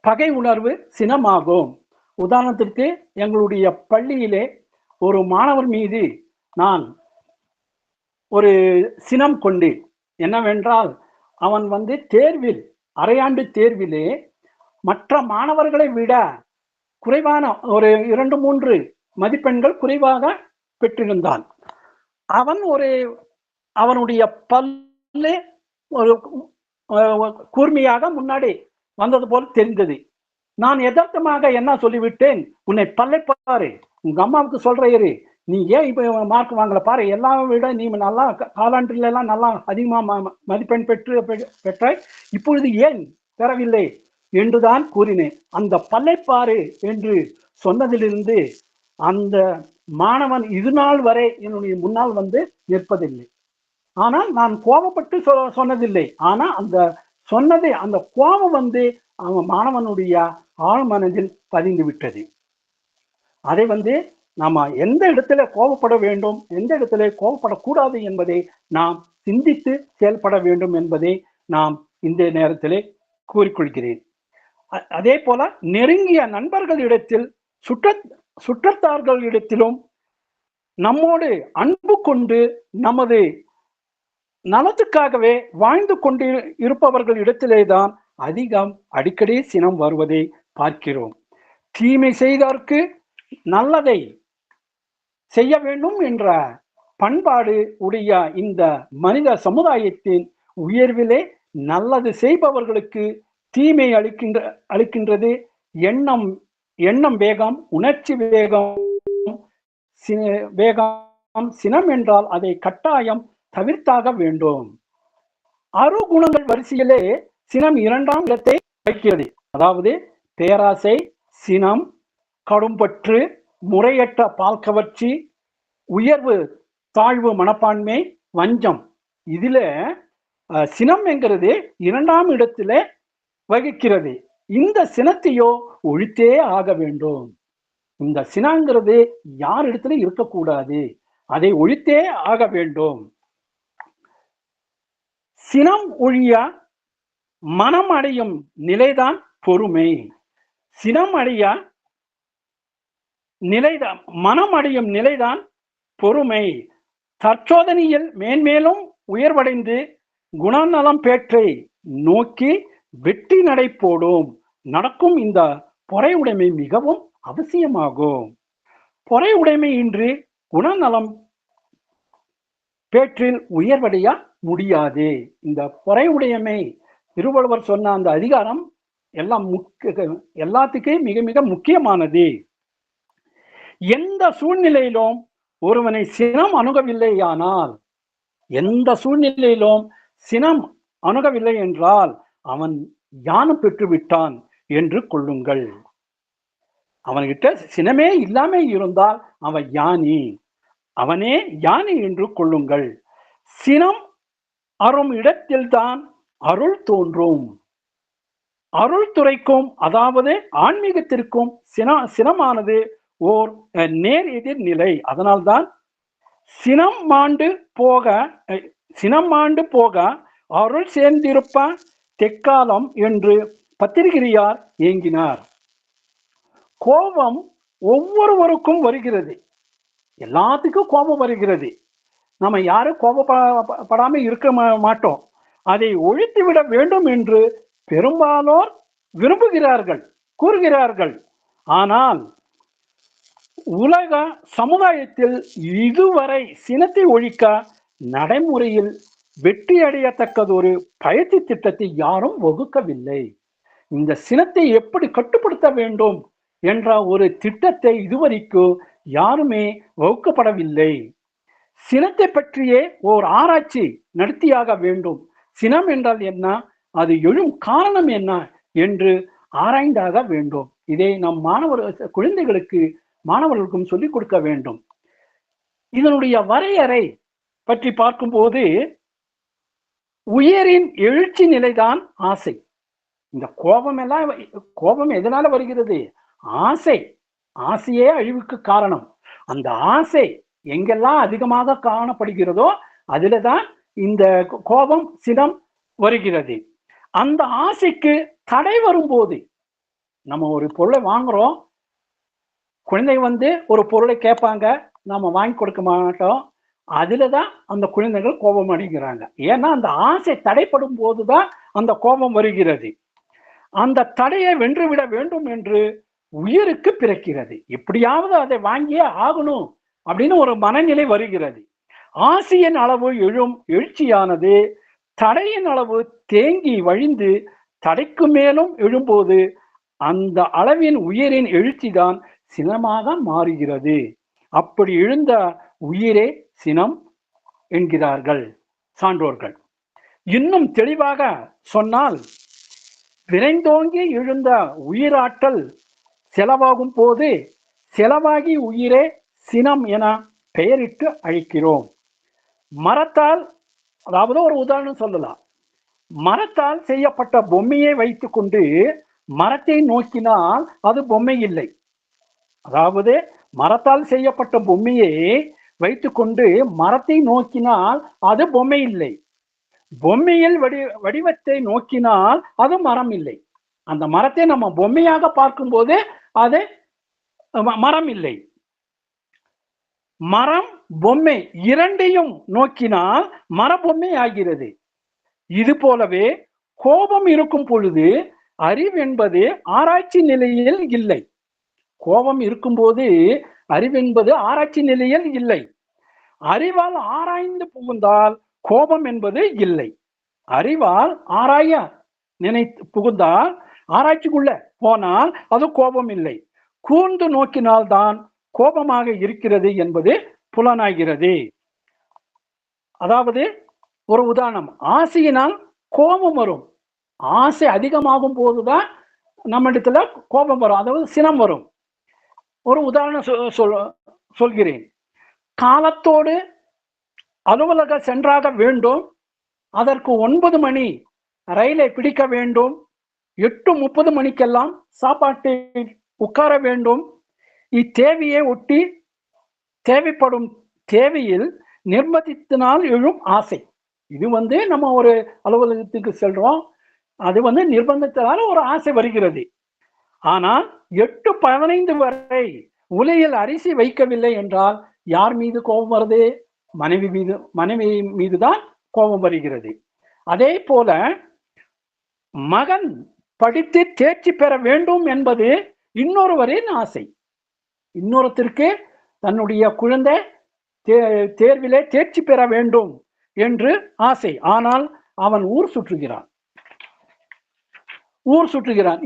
பகை உணர்வு சினமாகும். உதாரணத்திற்கு எங்களுடைய பள்ளியிலே ஒரு மாணவர் மீது நான் ஒரு சினம் கொண்டேன். என்னவென்றால் அவன் தேர்வில், அரையாண்டு தேர்விலே மற்ற மாணவர்களை விட குறைவான ஒரு 2-3 மதிப்பெண்கள் குறைவாக பெற்றிருந்தான். அவனுடைய பல்லே ஒரு கூர்மையாக முன்னாடி வந்தது போல் தெரிந்தது. நான் யதார்த்தமாக என்ன சொல்லிவிட்டேன், உன்னை பல்லை பாரு, உங்க அம்மாவுக்கு சொல்றேரு, நீ ஏன் இப்ப மார்க் வாங்கல பாரு, எல்லாம் விட நீ நல்லா காலாண்டில எல்லாம் நல்லா அதிகமா மதிப்பெண் பெற்றாய், இப்பொழுது ஏன் பெறவில்லை என்றுதான் கூறினேன். அந்த பல்லை பாரு என்று சொன்னதிலிருந்து அந்த மாணவன் இது நாள் வரை என்னுடைய முன்னால் நிற்பதில்லை. ஆனால் நான் கோபப்பட்டு சொன்னதில்லை. ஆனா அந்த சொன்னதை, அந்த கோபம் அவன் மாணவனுடைய ஆழ் மனதில் பதிந்து விட்டது. அதை நாம எந்த இடத்துல கோபப்பட வேண்டும், எந்த இடத்துல கோபப்படக்கூடாது என்பதை நாம் சிந்தித்து செயல்பட வேண்டும் என்பதை நாம் இந்த நேரத்திலே கூறிக்கொள்கிறேன். அதே போல நெருங்கிய நண்பர்களிடத்தில், சுற்றத்தார்களிடத்திலும் நம்மோடு அன்பு கொண்டு நமது நலத்துக்காகவே வாழ்ந்து கொண்டு இருப்பவர்கள் இடத்திலேதான் அடிக்கடி சினம் வருவதை பார்க்கிறோம். தீமை செய்தவர்க்கு நல்லதை செய்ய வேண்டும் என்ற பண்பாடு உடைய இந்த மனித சமுதாயத்தின் உயர்விலே நல்லது செய்பவர்களுக்கு தீமை அளிக்கின்றது எண்ணம் வேகம், உணர்ச்சி வேகம். சினம் என்றால் அதை கட்டாயம் தவிர்த்தாக வேண்டும். அருகுணங்கள் வரிசையிலே சினம் 2ஆம் இடத்தை வைக்கிறது. அதாவது பேராசை, சினம், கடும்பற்று, முறையற்ற பால் கவர்ச்சி, உயர்வு தாழ்வு மனப்பான்மை, வஞ்சம். இதுல சினம் என்கிறது 2ஆம் இடத்துல வகிக்கிறது. இந்த சினத்தையோ ஒழித்தே ஆக வேண்டும். இந்த சினங்கிறது யார் இடத்துல இருக்கக்கூடாது, அதை ஒழித்தே ஆக வேண்டும். சினம் ஒழிய மனம் அடையும் நிலைதான் பொறுமை. சினம் அடைய நிலைதான் மனம் அடையும் நிலைதான் பொறுமை. தற்சோதனையில் மேன்மேலும் உயர்வடைந்து குணநலம் பேற்றை நோக்கி வெற்றி நடை போடும் நடக்கும் இந்த பொறை உடைமை மிகவும் அவசியமாகும். பொறை உடைமை இன்றி குணநலம் பேற்றில் உயர்வடைய முடியாது. இந்த பொறை உடைமை திருவள்ளுவர் சொன்ன அந்த அதிகாரம் எல்லாத்துக்கும் மிக மிக முக்கியமானது. எந்த சூழ்நிலையிலும் ஒருவனை சினம் அணுகவில்லையானால், எந்த சூழ்நிலையிலும் சினம் அணுகவில்லை என்றால் அவன் ஞானம் பெற்று விட்டான் என்று கொள்ளுங்கள். அவன்கிட்ட சினமே இல்லாம இருந்தால் அவன் ஞானி, அவனே ஞானி என்று கொள்ளுங்கள். சினம் அரும் இடத்தில்தான் அருள் தோன்றும். அருள் துறைக்கும் அதாவது ஆன்மீகத்திற்கும் சினமானது ஓர் நேர் எதிர் நிலை. அதனால்தான் சினம் மாண்டு போக அருள் சேர்ந்திருப்ப தெக்காலம் என்று பத்திரிகிரியார் ஏங்கினார். கோபம் ஒவ்வொருவருக்கும் வருகிறது, எல்லாத்துக்கும் கோபம் வருகிறது. நம்ம யாரும் கோபப்படாம இருக்க மாட்டோம். அதை ஒழித்து விட வேண்டும் என்று பெரும்பாலோர் விரும்புகிறார்கள், கூறுகிறார்கள். ஆனால் உலக சமுதாயத்தில் இதுவரை சினத்தை ஒழிக்க நடைமுறையில் வெற்றி அடையத்தக்கதொரு பயிற்சி திட்டத்தை யாரும் வகுக்கவில்லை. இந்த சினத்தை எப்படி கட்டுப்படுத்த வேண்டும் என்ற ஒரு திட்டத்தை இதுவரைக்கும் யாருமே வகுக்கப்படவில்லை. சினத்தை பற்றியே ஓர் ஆராய்ச்சி நடத்தியாக வேண்டும். சினம் என்றால் என்ன, அது எழும் காரணம் என்ன என்று ஆராய்ந்தாக வேண்டும். இதை நம் மாணவர்களுக்கும் சொல்லிக் கொடுக்க வேண்டும். இதனுடைய வரையறை பற்றி பார்க்கும்போது உயரின் எழுச்சி நிலைதான் ஆசை. இந்த கோபம் எதனால வருகிறது? ஆசையே அழிவுக்கு காரணம். அந்த ஆசை எங்கெல்லாம் அதிகமாக காணப்படுகிறதோ அதுலதான் இந்த கோபம் சினம் வருகிறது. அந்த ஆசைக்கு தடை வரும்போது, நம்ம ஒரு பொருளை வாங்குறோம், குழந்தை ஒரு பொருளை கேட்பாங்க, நம்ம வாங்கி கொடுக்க மாட்டோம். அதுலதான் அந்த குழந்தைகள் கோபம் அடைகிறாங்க. ஏன்னா அந்த ஆசை தடைப்படும் போதுதான் அந்த கோபம் வருகிறது. அந்த தடையை வென்றுவிட வேண்டும் என்று உயிருக்கு பிறக்கிறது. எப்படியாவது அதை வாங்கியே ஆகணும் அப்படின்னு ஒரு மனநிலை வருகிறது. ஆசையின் அளவு எழுச்சியானது தடையின் அளவு தேங்கி வழிந்து தடைக்கு மேலும் எழும்போது அந்த அளவின் உயிரின் எழுச்சி தான் சினமாக மாறுகிறது. அப்படி எழுந்த உயிரே சினம் என்கிறார்கள் சான்றோர்கள். இன்னும் தெளிவாக சொன்னால், விரைந்தோங்கி எழுந்த உயிராற்றல் செலவாகும் போது செலவாகி உயிரே சினம் என பெயரிட்டு அழைக்கிறோம். மரத்தால், அதாவது ஒரு உதாரணம் சொல்லலாம், மரத்தால் செய்யப்பட்ட பொம்மையை வைத்துக் கொண்டு மரத்தை நோக்கினால் அது பொம்மை இல்லை. அதாவது மரத்தால் செய்யப்பட்ட பொம்மையை வைத்துக்கொண்டு மரத்தை நோக்கினால் அது பொம்மை இல்லை. பொம்மையில் வடிவத்தை நோக்கினால் அது மரம் இல்லை. அந்த மரத்தை நம்ம பொம்மையாக பார்க்கும்போது அது மரம் இல்லை. மரம் பொம்மை இரண்டையும் நோக்கினால் மரபொம்மை ஆகிறது. இது போலவே கோபம் இருக்கும் பொழுது அறிவென்பது ஆராய்ச்சி நிலையில் இல்லை. கோபம் இருக்கும்போது அறிவென்பது ஆராய்ச்சி நிலையில் இல்லை. அறிவால் ஆராய்ந்து புகுந்தால் கோபம் என்பது இல்லை. அறிவால் ஆராய நினைத்து புகுந்தால், ஆராய்ச்சிக்குள்ள போனால் அது கோபம் இல்லை. கூர்ந்து நோக்கினால்தான் கோபமாக இருக்கிறது என்பது புலனாகிறது. அதாவது ஒரு உதாரணம், ஆசையினால் கோபம் வரும். ஆசை அதிகமாகும் போதுதான் நம்ம இடத்துல கோபம் வரும், அதாவது சினம் வரும். ஒரு உதாரணம் சொல்கிறேன். காலத்தோடு அலுவலக சென்றாக வேண்டும், அதற்கு 9 மணி ரயிலை பிடிக்க வேண்டும், 8:30 மணிக்கெல்லாம் சாப்பாட்டை உட்கார வேண்டும். இத்தேவையை ஒட்டி தேவைப்படும் தேவையில் நிர்பந்தித்தினால் எழும் ஆசை. இது நம்ம ஒரு அலுவலகத்துக்கு செல்றோம், அது நிர்பந்தத்தினால ஒரு ஆசை வருகிறது. ஆனால் 8:15 வரை உலையில் அரிசி வைக்கவில்லை என்றால் யார் மீது கோபம் வருது? மனைவி மீதுதான் கோபம் வருகிறது. அதே போல மகன் படித்து தேர்ச்சி பெற வேண்டும் என்பது இன்னொருவரின் ஆசை. இன்னொருத்தருக்கு தன்னுடைய குழந்தை தேர்விலே தேர்ச்சி பெற வேண்டும் என்று ஆசை. ஆனால் அவன் ஊர் சுற்றுகிறான்.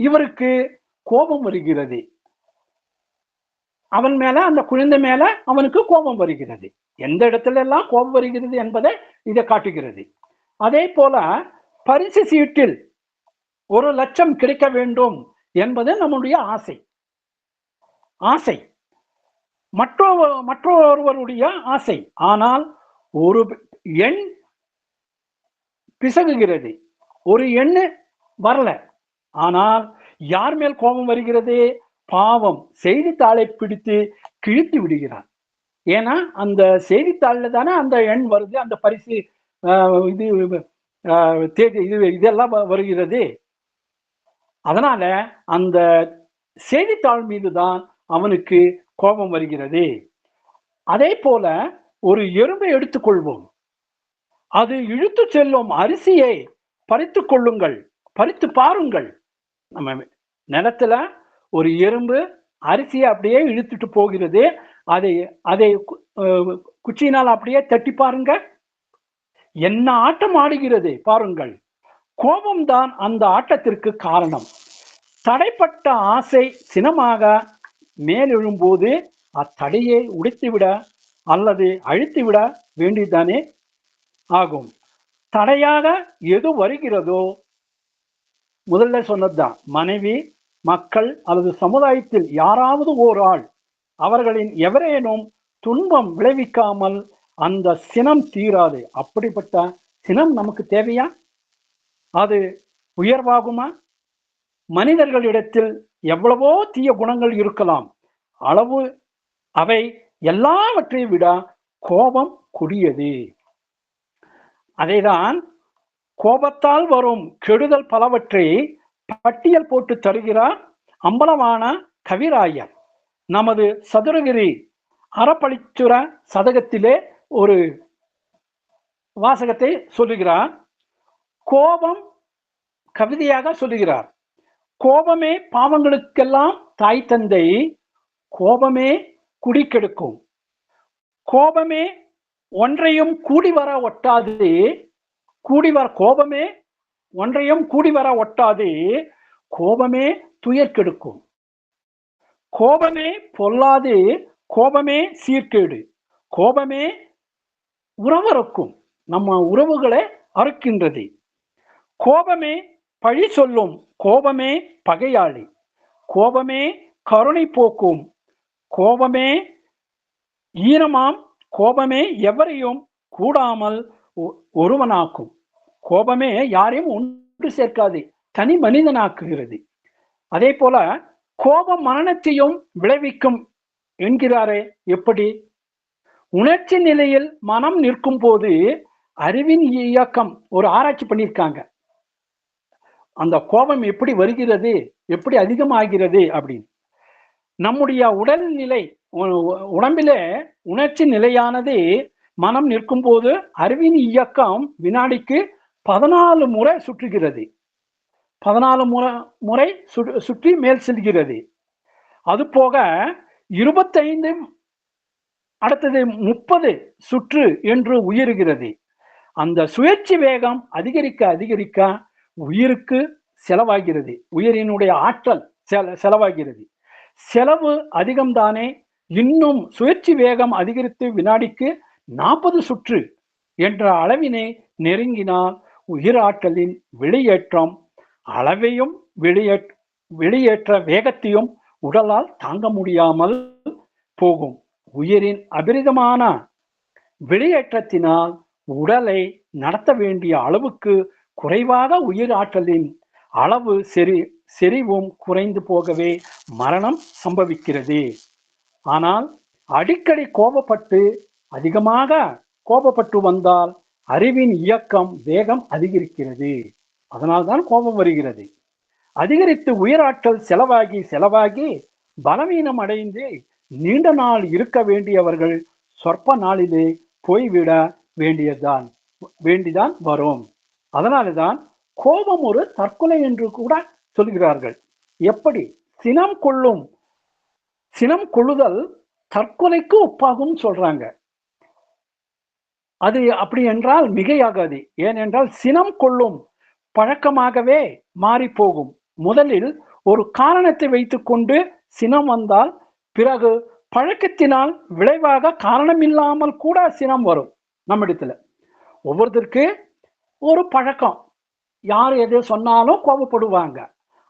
இவருக்கு கோபம் வருகிறது. அவன் மேல, அந்த குழந்தை மேல அவனுக்கு கோபம் வருகிறது. எந்த இடத்துல எல்லாம் கோபம் வருகிறது என்பதை இதை காட்டுகிறது. அதே போல பரிசு சீட்டில் 1 லட்சம் கிடைக்க வேண்டும் என்பது நம்முடைய ஆசை. மற்றொருவருடைய ஆசை. ஆனால் ஒரு எண் பிசகுகிறது, ஒரு எண்ணு வரல. ஆனால் யார் மேல் கோபம் வருகிறது? பாவம், செய்தித்தாளை பிடித்து கிழித்து விடுகிறான். ஏன்னா அந்த செய்தித்தாளில் தானே அந்த எண் வருது, அந்த பரிசு இதெல்லாம் வருகிறது. அதனால அந்த செய்தித்தாள் மீதுதான் அவனுக்கு கோபம் வருகிறது. அதே போல ஒரு எறும்பை எடுத்துக்கொள்வோம். அது இழுத்து செல்லும் அரிசியை பறித்து கொள்ளுங்கள், பறித்து பாருங்கள். நம்ம நிலத்துல ஒரு எறும்பு அரிசியை அப்படியே இழுத்துட்டு போகிறது. அதை குச்சியினால் அப்படியே தட்டி பாருங்க, என்ன ஆட்டம் ஆடுகிறது பாருங்கள். கோபம்தான் அந்த ஆட்டத்திற்கு காரணம். தடைப்பட்ட ஆசை சினமாக மேலெழும்போது அத்தடையை உடைத்துவிட அல்லது அழித்துவிட வேண்டியதானே ஆகும். தடையாக எது வருகிறதோ, முதல்ல சொன்னதுதான், மனைவி, மக்கள் அல்லது சமுதாயத்தில் யாராவது ஓர் ஆள் அவர்களின் எவரேனும் துன்பம் விளைவிக்காமல் அந்த சினம் தீராது. அப்படிப்பட்ட சினம் நமக்கு தேவையா? அது உயர்வாகுமா? மனிதர்களிடத்தில் எவ்வளவோ தீய குணங்கள் இருக்கலாம், அளவு அவை எல்லாவற்றை விட கோபம் கொடியது. அதைதான் கோபத்தால் வரும் கெடுதல் பலவற்றை பட்டியல் போட்டு தருகிறார் அம்பலமான கவிராயர். நமது சதுரகிரி அறப்பளிச்சுர சதகத்திலே ஒரு வாசகத்தை சொல்லுகிறார். கோபம் கவிதையாக சொல்லுகிறார். கோபமே பாவங்களுக்கெல்லாம் தாய் தந்தை, கோபமே குடிக்கெடுக்கும், கோபமே ஒன்றையும் கூடி வர ஒட்டாது, கோபமே ஒன்றையும் கூடி வர ஒட்டாது, கோபமே துயர் கெடுக்கும், கோபமே பொல்லாது, கோபமே சீர்கேடு, கோபமே உறவறுக்கும், நம்ம உறவுகளை அறுக்கின்றது, கோபமே பழி சொல்லும், கோபமே பகையாளி, கோபமே கருணை போக்கும், கோபமே ஈனமாம், கோபமே எவரையும் கூடாமல் ஒருவனாக்கும், கோபமே யாரையும் ஒன்று சேர்க்காது, தனி மனிதனாக்குகிறது. அதே போல கோபம் மரணத்தையும் விளைவிக்கும் என்கிறாரே. எப்படி? உணர்ச்சி நிலையில் மனம் நிற்கும் போது அறிவின் இயக்கம் ஒரு ஆராய்ச்சி பண்ணியிருக்காங்க. அந்த கோபம் எப்படி வருகிறது, எப்படி அதிகமாகிறது அப்படின்னு. நம்முடைய உடல்நிலை, உடம்பிலே உணர்ச்சி நிலையானது மனம் நிற்கும் போது அறிவின் இயக்கம் வினாடிக்கு 14 முறை சுற்றுகிறது, 14 முறை சுற்றி மேல் செல்கிறது. அது போக 25 அடுத்தது 30 சுற்று என்று உயர்கிறது. அந்த சுழற்சி வேகம் அதிகரிக்க அதிகரிக்க உயிருக்கு செலவாகிறது, உயிரினுடைய ஆற்றல் செலவாகிறது. செலவு அதிகம்தானே. இன்னும் சுழற்சி வேகம் அதிகரித்து வினாடிக்கு 40 சுற்று என்ற அளவினை நெருங்கினால் உயிராற்றலின் வெளியேற்றம் அளவையும் வெளியேற்ற வேகத்தையும் உடலால் தாங்க முடியாமல் போகும். உயிரின் அபரிதமான வெளியேற்றத்தினால் உடலை நடத்த வேண்டிய அளவுக்கு குறைவாக உயிர் ஆற்றலின் அளவு செறிவும் குறைந்து போகவே மரணம் சம்பவிக்கிறது. ஆனால் அடிக்கடி அதிகமாக கோபப்பட்டு வந்தால் அறிவின் இயக்கம் வேகம் அதிகரிக்கிறது. அதனால்தான் கோபம் வருகிறது. அதிகரித்து உயிராற்றல் செலவாகி பலவீனம் அடைந்து நீண்ட நாள் இருக்க வேண்டியவர்கள் சொற்ப நாளிலே போய்விட வேண்டிதான் வரும். அதனால்தான் கோபம் ஒரு தற்கொலை என்று கூட சொல்கிறார்கள். எப்படி? சினம் கொள்ளுதல் தற்கொலைக்கு ஒப்பாகும் சொல்றாங்க. அது அப்படி என்றால் மிகையாகாது. ஏனென்றால் சினம் கொள்ளும் பழக்கமாகவே மாறி போகும். முதலில் ஒரு காரணத்தை வைத்துக்கொண்டு சினம் வந்தால் பிறகு பழக்கத்தினால் விளைவாக காரணம் இல்லாமல் கூட சினம் வரும். நம்மிடத்துல ஒவ்வொருத்தருக்கு ஒரு பழக்கம், யார் எது சொன்னாலும் கோபப்படுவாங்க.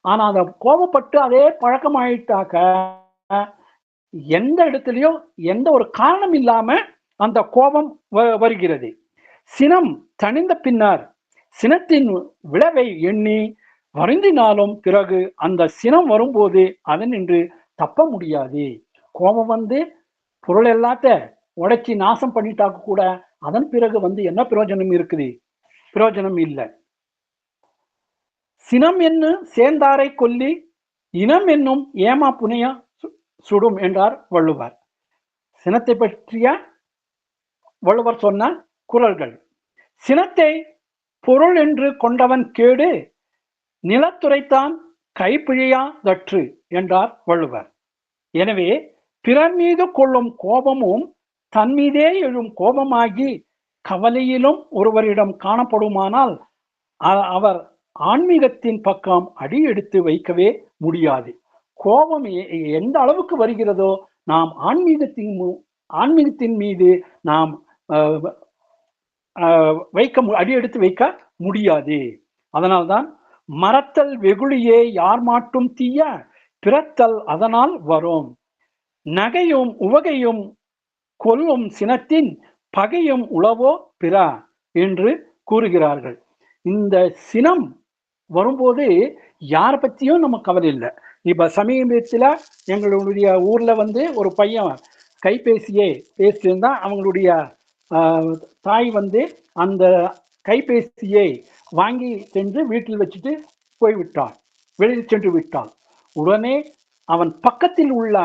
ஆனா அந்த கோபப்பட்டு அதே பழக்கம் ஆயிட்டாக்க எந்த இடத்துலயும் எந்த ஒரு காரணம் இல்லாம அந்த கோபம் வருகிறது. சினம் தணிந்த பின்னர் சினத்தின் விளைவை எண்ணி வருந்தினாலும் பிறகு அந்த சினம் வரும்போது அதனின்று தப்ப முடியாது. கோபம் வந்து பொருள் எல்லாத்த உடைச்சி நாசம் பண்ணிட்டாக்க கூட அதன் பிறகு என்ன பிரயோஜனம் இருக்குது? பிரயோஜனம் இல்லை. சினம் என்னும் சேர்ந்தாரை கொல்லி இனம் என்னும் ஏமா புனைய சுடும் என்றார் வள்ளுவர். சினத்தை பற்றிய வள்ளுவர் சொன்ன குறள்கள். சினத்தை பொருள் என்று கொண்டவன் கேடு நிலத்துரைத்தான் கைப்பிழியாதற்று என்றார் வள்ளுவர். எனவே பிறர் மீது கொள்ளும் கோபமும் தன் மீதே எழும் கோபமாகி கவலையிலும் ஒருவரிடம் காணப்படுமானால் அவர் ஆன்மீகத்தின் பக்கம் அடி எடுத்து வைக்கவே முடியாது. கோபம் எந்த அளவுக்கு வருகிறதோ நாம் ஆன்மீகத்தின் மீது நாம் அடி எடுத்து வைக்க முடியாது. அதனால்தான் மறத்தல் வெகுளியே யார் மாட்டும் தீய பிறத்தல் அதனால் வரும். நகையும் உவகையும் கொல்லும் சினத்தின் பகையும் உளவோ பிற என்று கூறுகிறார்கள். இந்த சினம் வரும்போது யாரை பத்தியும் நம்ம கவலை இல்லை. இப்ப சமீபத்துல எங்களுடைய ஊர்ல ஒரு பையன் கைபேசியே பேசியிருந்தா அவங்களுடைய தாய் அந்த கைபேசியை வாங்கி சென்று வீட்டில் வச்சுட்டு போய்விட்டான், வெளியில் சென்று விட்டான். உடனே அவன் பக்கத்தில் உள்ள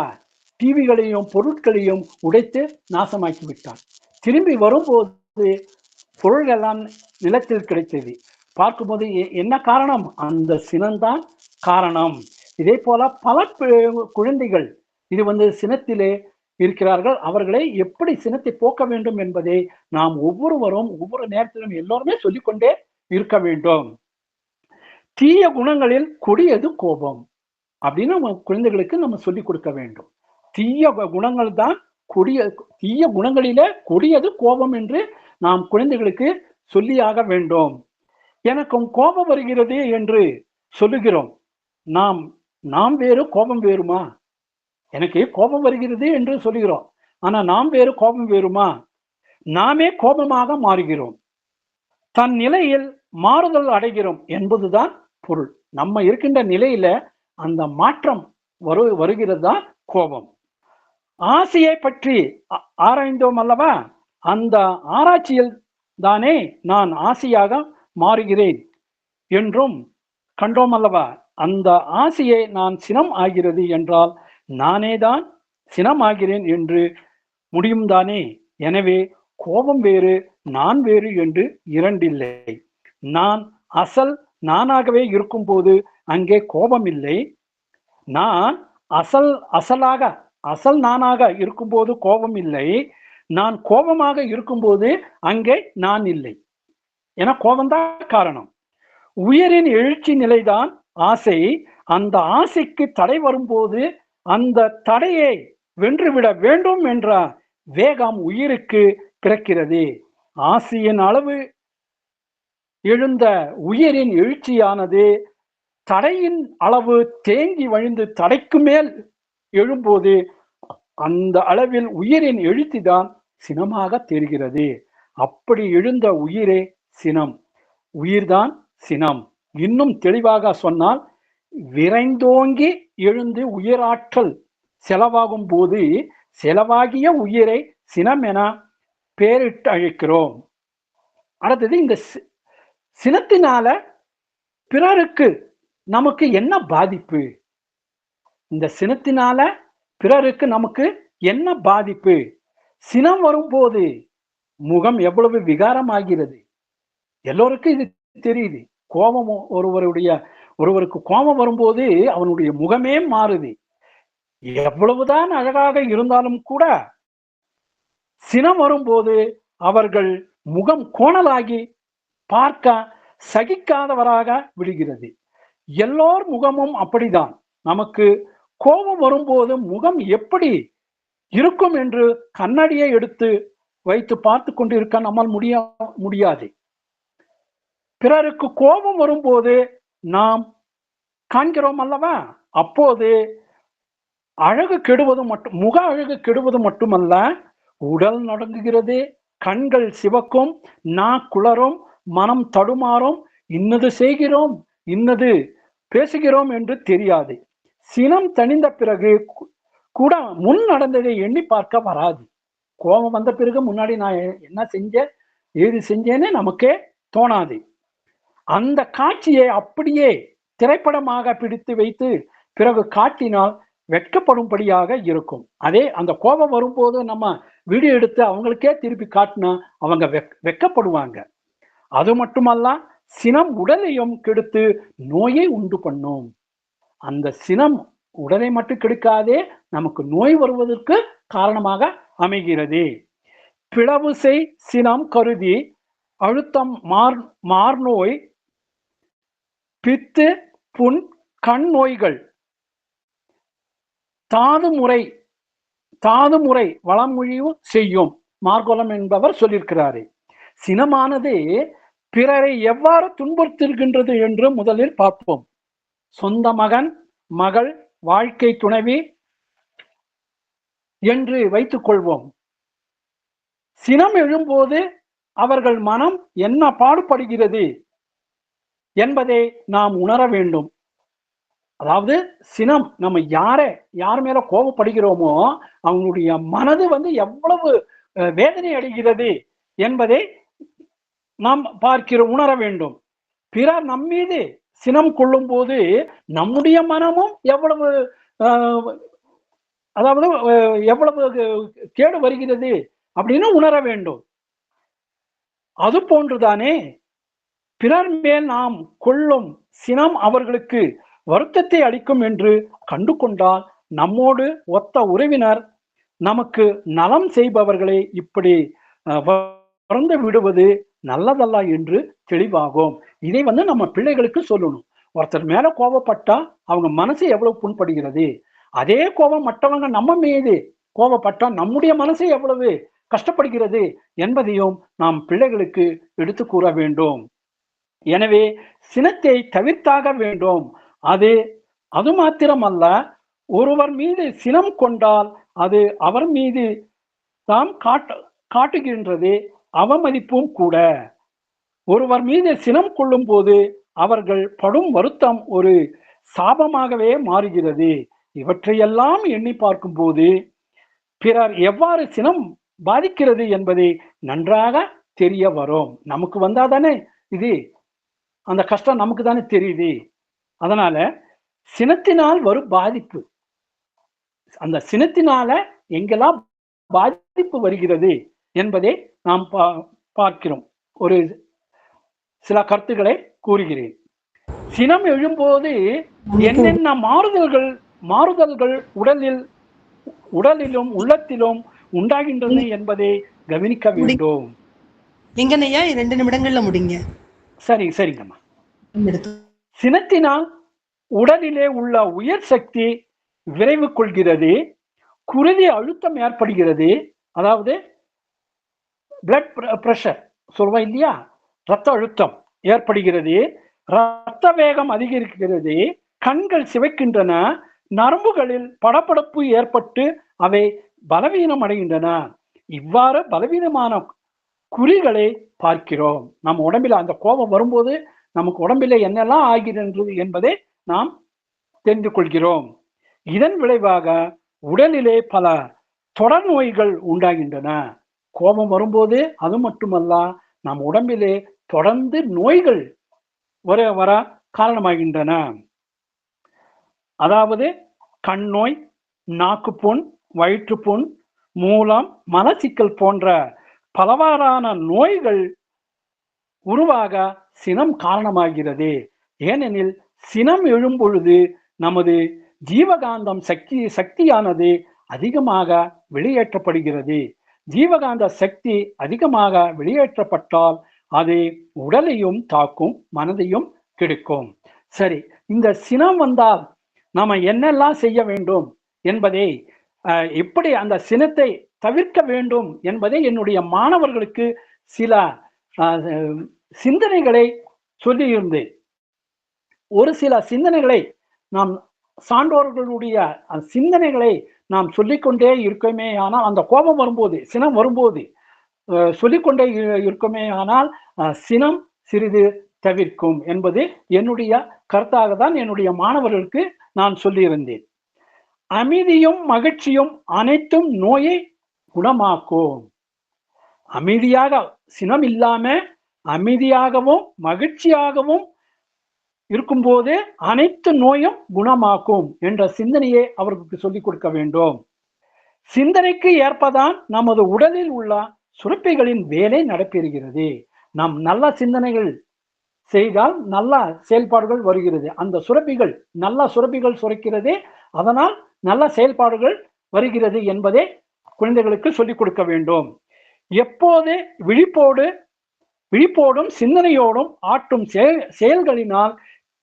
டிவிகளையும் பொருட்களையும் உடைத்து நாசமாக்கி விட்டான். திரும்பி வரும்போது பொருள் எல்லாம் நிலத்தில் கிடைத்தது. பார்க்கும்போது என்ன காரணம்? அந்த சினம்தான் காரணம். இதே போல பல குழந்தைகள் இது சினத்திலே இருக்கிறார்கள். அவர்களை எப்படி சினத்தை போக்க வேண்டும் என்பதை நாம் ஒவ்வொருவரும் ஒவ்வொரு நேரத்திலும் எல்லோருமே சொல்லிக்கொண்டே இருக்க வேண்டும். தீய குணங்களில் கொடியது கோபம் அப்படின்னு குழந்தைகளுக்கு நம்ம சொல்லிக் கொடுக்க வேண்டும். தீய குணங்கள் தான் தீய குணங்களிலே கொடியது கோபம் என்று நாம் குழந்தைகளுக்கு சொல்லியாக வேண்டும். எனக்கும் கோபம் வருகிறது என்று சொல்லுகிறோம். நாம் வேறு கோபம் வேறுமா? எனக்கு கோபம் வருகிறது என்று சொல்லுகிறோம். ஆனா நாம் வேறு கோபம் வேறுமா? நாமே கோபமாக மாறுகிறோம். தன் நிலையில் மாறுதல் அடைகிறோம் என்பதுதான் பொருள். நம்ம இருக்கின்ற நிலையில அந்த மாற்றம் வருகிறது தான் கோபம். ஆசையை பற்றி ஆராய்ந்தோம் அல்லவா? அந்த ஆராய்ச்சியில் தானே நான் ஆசையாக மாறுகிறேன் என்றும் கண்டோம் அல்லவா? அந்த ஆசையை நான் சினம் ஆகிறது என்றால் நானேதான் சினம் ஆகிறேன் என்று முடியும் தானே. எனவே கோபம் வேறு நான் வேறு என்று இரண்டில்லை. நான் நானாகவே இருக்கும் போது அங்கே கோபம் இல்லை. நான் அசல் நானாக இருக்கும்போது கோபம் இல்லை. நான் கோபமாக இருக்கும்போது அங்கே நான் இல்லை. என கோபம்தான் காரணம். உயிரின் எழுச்சி நிலைதான் ஆசை. அந்த ஆசைக்கு தடை வரும்போது அந்த தடையை வென்றுவிட வேண்டும் என்ற வேகம் உயிருக்கு பிறக்கிறது. ஆசையின் அளவு எழுந்த உயிரின் எழுச்சியானது தடையின் அளவு தேங்கி வழிந்து தடைக்கு மேல் எழும்போது அந்த அளவில் உயிரின் எழுச்சி தான் சினமாக தெரிகிறது. அப்படி எழுந்த உயிரே சினம். உயிர்தான் சினம். இன்னும் தெளிவாக சொன்னால், விரைந்தோங்கி எழுந்து உயிராற்றல் செலவாகும் போது செலவாகிய உயிரை சினம் என பேரிட்டு அழைக்கிறோம். அடுத்தது, இந்த சினத்தினால பிறருக்கு நமக்கு என்ன பாதிப்பு? இந்த சினத்தினால பிறருக்கு நமக்கு என்ன பாதிப்பு? சினம் வரும்போது முகம் எவ்வளவு விகாரமாகிறது. எல்லோருக்கும் இது தெரியுது. கோபம் ஒருவருக்கு கோபம் வரும்போது அவனுடைய முகமே மாறுது. எவ்வளவுதான் அழகாக இருந்தாலும் கூட சினம் வரும்போது அவர்கள் முகம் கோணலாகி பார்க்க சகிக்காதவராக விடுகிறது. எல்லோர் முகமும் அப்படிதான். நமக்கு கோபம் வரும்போது முகம் எப்படி இருக்கும் என்று கண்ணாடியை எடுத்து வைத்து பார்த்து கொண்டு இருக்க நம்மால் முடியாது. பிறருக்கு கோபம் வரும்போது நாம் காண்கிறோம் அல்லவா? அப்போது அழகு கெடுவது முக அழகு கெடுவது மட்டுமல்ல, உடல் நடுங்குகிறது, கண்கள் சிவக்கும், நா குளரும், மனம் தடுமாறும், இன்னது செய்கிறோம் இன்னது பேசுகிறோம் என்று தெரியாது. சினம் தணிந்த பிறகு கூட முன் நடந்ததை எண்ணி பார்க்க வராது. கோபம் வந்த பிறகு முன்னாடி நான் என்ன செஞ்சேன், ஏது செஞ்சேன்னு நமக்கே தோணாது. அந்த காட்சியை அப்படியே திரைப்படமாக பிடித்து வைத்து பிறகு காட்டினால் வெட்கப்படும்படியாக இருக்கும். அதே அந்த கோபம் வரும்போது நம்ம வீடியோ எடுத்து அவங்களுக்கே திருப்பி காட்டினா அவங்க வெட்கப்படுவாங்க. அது மட்டுமல்ல, சினம் உடலையும் கெடுத்து நோயை உண்டு பண்ணும். அந்த சினம் உடலை மட்டும் கெடுக்காதே, நமக்கு நோய் வருவதற்கு காரணமாக அமைகிறது. பிளவு செய் சினம் கருதி அழுத்தம் மார்நோய், பித்து, புண், கண் நோய்கள், தாதுமுறை வளமொழிவு செய்யும் மார்கோலம் என்பவர் சொல்லியிருக்கிறாரு. சினமானது பிறரை எவ்வாறு துன்புறுத்துகின்றது என்று முதலில் பார்ப்போம். சொந்த மகன், மகள், வாழ்க்கை துணைவி என்று வைத்துக் கொள்வோம். சினம் எழும்போது அவர்கள் மனம் என்ன பாடுபடுகிறது என்பதை நாம் உணர வேண்டும். அதாவது சினம், நம்ம யார் மேல கோபப்படுகிறோமோ அவங்களுடைய மனது எவ்வளவு வேதனை அடைகிறது என்பதை நாம் உணர வேண்டும். பிறர் நம்மீது சினம் கொள்ளும் போது நம்முடைய மனமும் எவ்வளவு கேடு வருகிறது அப்படின்னு உணர வேண்டும். அது போன்றுதானே பிறர் மேல் நாம் கொள்ளும் சினம் அவர்களுக்கு வருத்தத்தை அளிக்கும் என்று கண்டு கொண்டால் நம்மோடு ஒத்த உறவினர், நமக்கு நலம் செய்பவர்களை இப்படி மறந்து விடுவது நல்லதல்ல என்று தெளிவாகும். இதை நம்ம பிள்ளைகளுக்கு சொல்லணும். ஒருத்தர் மேல கோபப்பட்டா அவங்க மனசு எவ்வளவு புண்படுகிறது, அதே கோபம் மற்றவங்க நம்ம மீது கோபப்பட்டா நம்முடைய மனசு எவ்வளவு கஷ்டப்படுகிறது என்பதையும் நாம் பிள்ளைகளுக்கு எடுத்து கூற வேண்டும். எனவே சினத்தை தவிர்த்தாக வேண்டும். அது மாத்திரமல்ல, ஒருவர் மீது சினம் கொண்டால் அது அவர் மீது தாம் காட்டுகின்றது அவமதிப்பும் கூட. ஒருவர் மீது சினம் கொள்ளும் போது அவர்கள் படும் வருத்தம் ஒரு சாபமாகவே மாறுகிறது. இவற்றையெல்லாம் எண்ணி பார்க்கும் போது பிறர் எவ்வாறு சினம் பாதிக்கிறது என்பதை நன்றாக தெரிய வரும். நமக்கு வந்தாதானே இது அந்த கஷ்டம் நமக்கு தானே தெரியுது. அதனால சினத்தினால் வரும் பாதிப்பு, அந்த சினத்தினால எங்கெல்லாம் பாதிப்பு வருகிறது என்பதை நாம் பார்க்கிறோம். ஒரு சில கருத்துக்களை கூறுகிறேன். சினம் எழும்போது என்னென்ன மாறுதல்கள் உடலிலும் உள்ளத்திலும் உண்டாகின்றது என்பதை கவனிக்க வேண்டும். எங்கனையா 2 நிமிடங்கள்ல முடிங்க. சரிங்கம்மா. சினத்தினால் உடலிலே உள்ள உயர் சக்தி விரைவு கொள்கிறது, குருதி அழுத்தம் ஏற்படுகிறது. அதாவது பிளட் பிரஷர் சொல்லுவோம் இல்லையா, ரத்த அழுத்தம் ஏற்படுகிறது, ரத்த வேகம் அதிகரிக்கிறது, கண்கள் சிவக்கின்றன, நரம்புகளில் படபடப்பு ஏற்பட்டு அவை பலவீனம் அடைகின்றன. இவ்வாறு பலவீனமான குறிகளை பார்க்கிறோம். நம்ம உடம்பில அந்த கோபம் வரும்போது நமக்கு உடம்பில என்னெல்லாம் ஆகிறது என்பதை நாம் தெரிந்து கொள்கிறோம். இதன் விளைவாக உடலிலே பல தொடர் நோய்கள் உண்டாகின்றன. கோபம் வரும்போது அது மட்டுமல்ல, நம் உடம்பிலே தொடர்ந்து நோய்கள் வர காரணமாகின்றன. அதாவது கண் நோய், நாக்குப்புண், வயிற்றுப்புண், மூலம், மலச்சிக்கல் போன்ற பலவாறான நோய்கள் உருவாக சினம் காரணமாகிறது. ஏனெனில் சினம் எழும் பொழுது நமது ஜீவகாந்தம் சக்தியானது அதிகமாக வெளியேற்றப்படுகிறது. ஜீவகாந்த சக்தி அதிகமாக வெளியேற்றப்பட்டால் அது உடலையும் தாக்கும், மனதையும் கெடுக்கும். சரி, இந்த சினம் வந்தால் நாம என்னெல்லாம் செய்ய வேண்டும் என்பதை, எப்படி அந்த சினத்தை தவிர்க்க வேண்டும் என்பதை என்னுடைய மாணவர்களுக்கு சில சிந்தனைகளை சொல்லியிருந்தேன். ஒரு சில சிந்தனைகளை நாம் சான்றோர்களுடைய சிந்தனைகளை நாம் சொல்லிக்கொண்டே இருக்கமே ஆனால், அந்த கோபம் வரும்போது, சினம் வரும்போது சொல்லிக்கொண்டே இருக்குமே ஆனால் சினம் சிறிது தவிர்க்கும் என்பது என்னுடைய கருத்தாக தான் என்னுடைய மாணவர்களுக்கு நான் சொல்லியிருந்தேன். அமைதியும் மகிழ்ச்சியும் அனைத்தும் நோயை குணமாக்கும். அமைதியாக, சினம் இல்லாம அமைதியாகவும் மகிழ்ச்சியாகவும் இருக்கும்போது அனைத்து நோயும் குணமாக்கும் என்ற சிந்தனையை அவர்களுக்கு சொல்லிக் கொடுக்க வேண்டும். சிந்தனைக்கு ஏற்பதான் நமது உடலில் உள்ள சுரப்பிகளின் வேலை நடைபெறுகிறது. நாம் நல்ல சிந்தனைகள் செய்தால் நல்ல செயல்பாடுகள் வருகிறது. அந்த சுரப்பிகள், நல்ல சுரப்பிகள் சுரக்கிறது, அதனால் நல்ல செயல்பாடுகள் வருகிறது என்பதை குழந்தைகளுக்கு சொல்லிக் கொடுக்க வேண்டும். எப்போது விழிப்போடும் சிந்தனையோடும் ஆற்றும் செயல்களினால்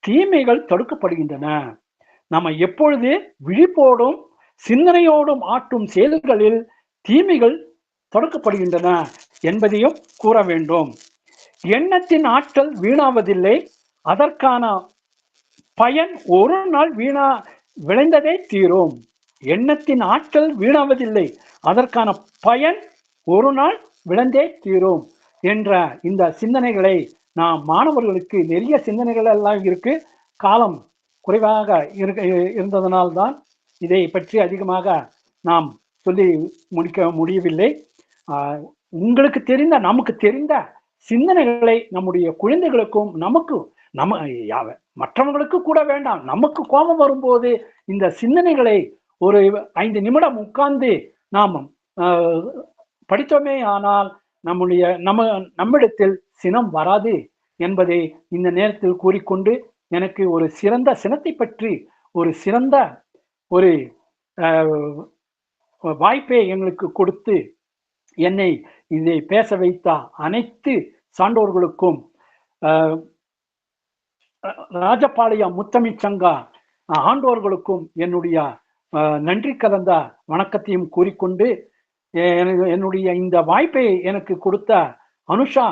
தீமைகள் தடுக்கப்படுகின்றன. நம்ம எப்பொழுது விழிப்போடும் சிந்தனையோடும் ஆற்றும் செயல்களில் தீமைகள் தடுக்கப்படுகின்றன என்பதையும் கூற வேண்டும். எண்ணத்தின் ஆற்றல் வீணாவதில்லை, அதற்கான பயன் ஒரு நாள் விளைந்ததே தீரும். எண்ணத்தின் ஆற்றல் வீணாவதில்லை, அதற்கான பயன் ஒரு நாள் விளைந்தே தீரும் என்ற இந்த சிந்தனைகளை நாம் மாணவர்களுக்கு, நிறைய சிந்தனைகள் எல்லாம் இருக்கு, காலம் குறைவாக இருந்ததனால்தான் இதை பற்றி அதிகமாக நாம் சொல்லி முடிக்க முடியவில்லை. உங்களுக்கு தெரிந்த, நமக்கு தெரிந்த சிந்தனைகளை நம்முடைய குழந்தைகளுக்கும் மற்றவங்களுக்கு கூட வேண்டாம், நமக்கு கோபம் வரும்போது இந்த சிந்தனைகளை ஒரு 5 நிமிடம் உட்கார்ந்து நாம் படித்தோமே ஆனால் நம்மிடத்தில் சினம் வராது என்பதை இந்த நேரத்தில் கூறிக்கொண்டு, எனக்கு ஒரு சிறந்த சினத்தை பற்றி ஒரு சிறந்த ஒரு வாய்ப்பை எங்களுக்கு கொடுத்து என்னை இதை பேச வைத்த அனைத்து சான்றோர்களுக்கும், ராஜபாளையம் முத்தமிழ் சங்க ஆண்டோர்களுக்கும் என்னுடைய நன்றி கலந்த வணக்கத்தையும் கூறிக்கொண்டு, என்னுடைய இந்த வாய்ப்பை எனக்கு கொடுத்த அனுஷா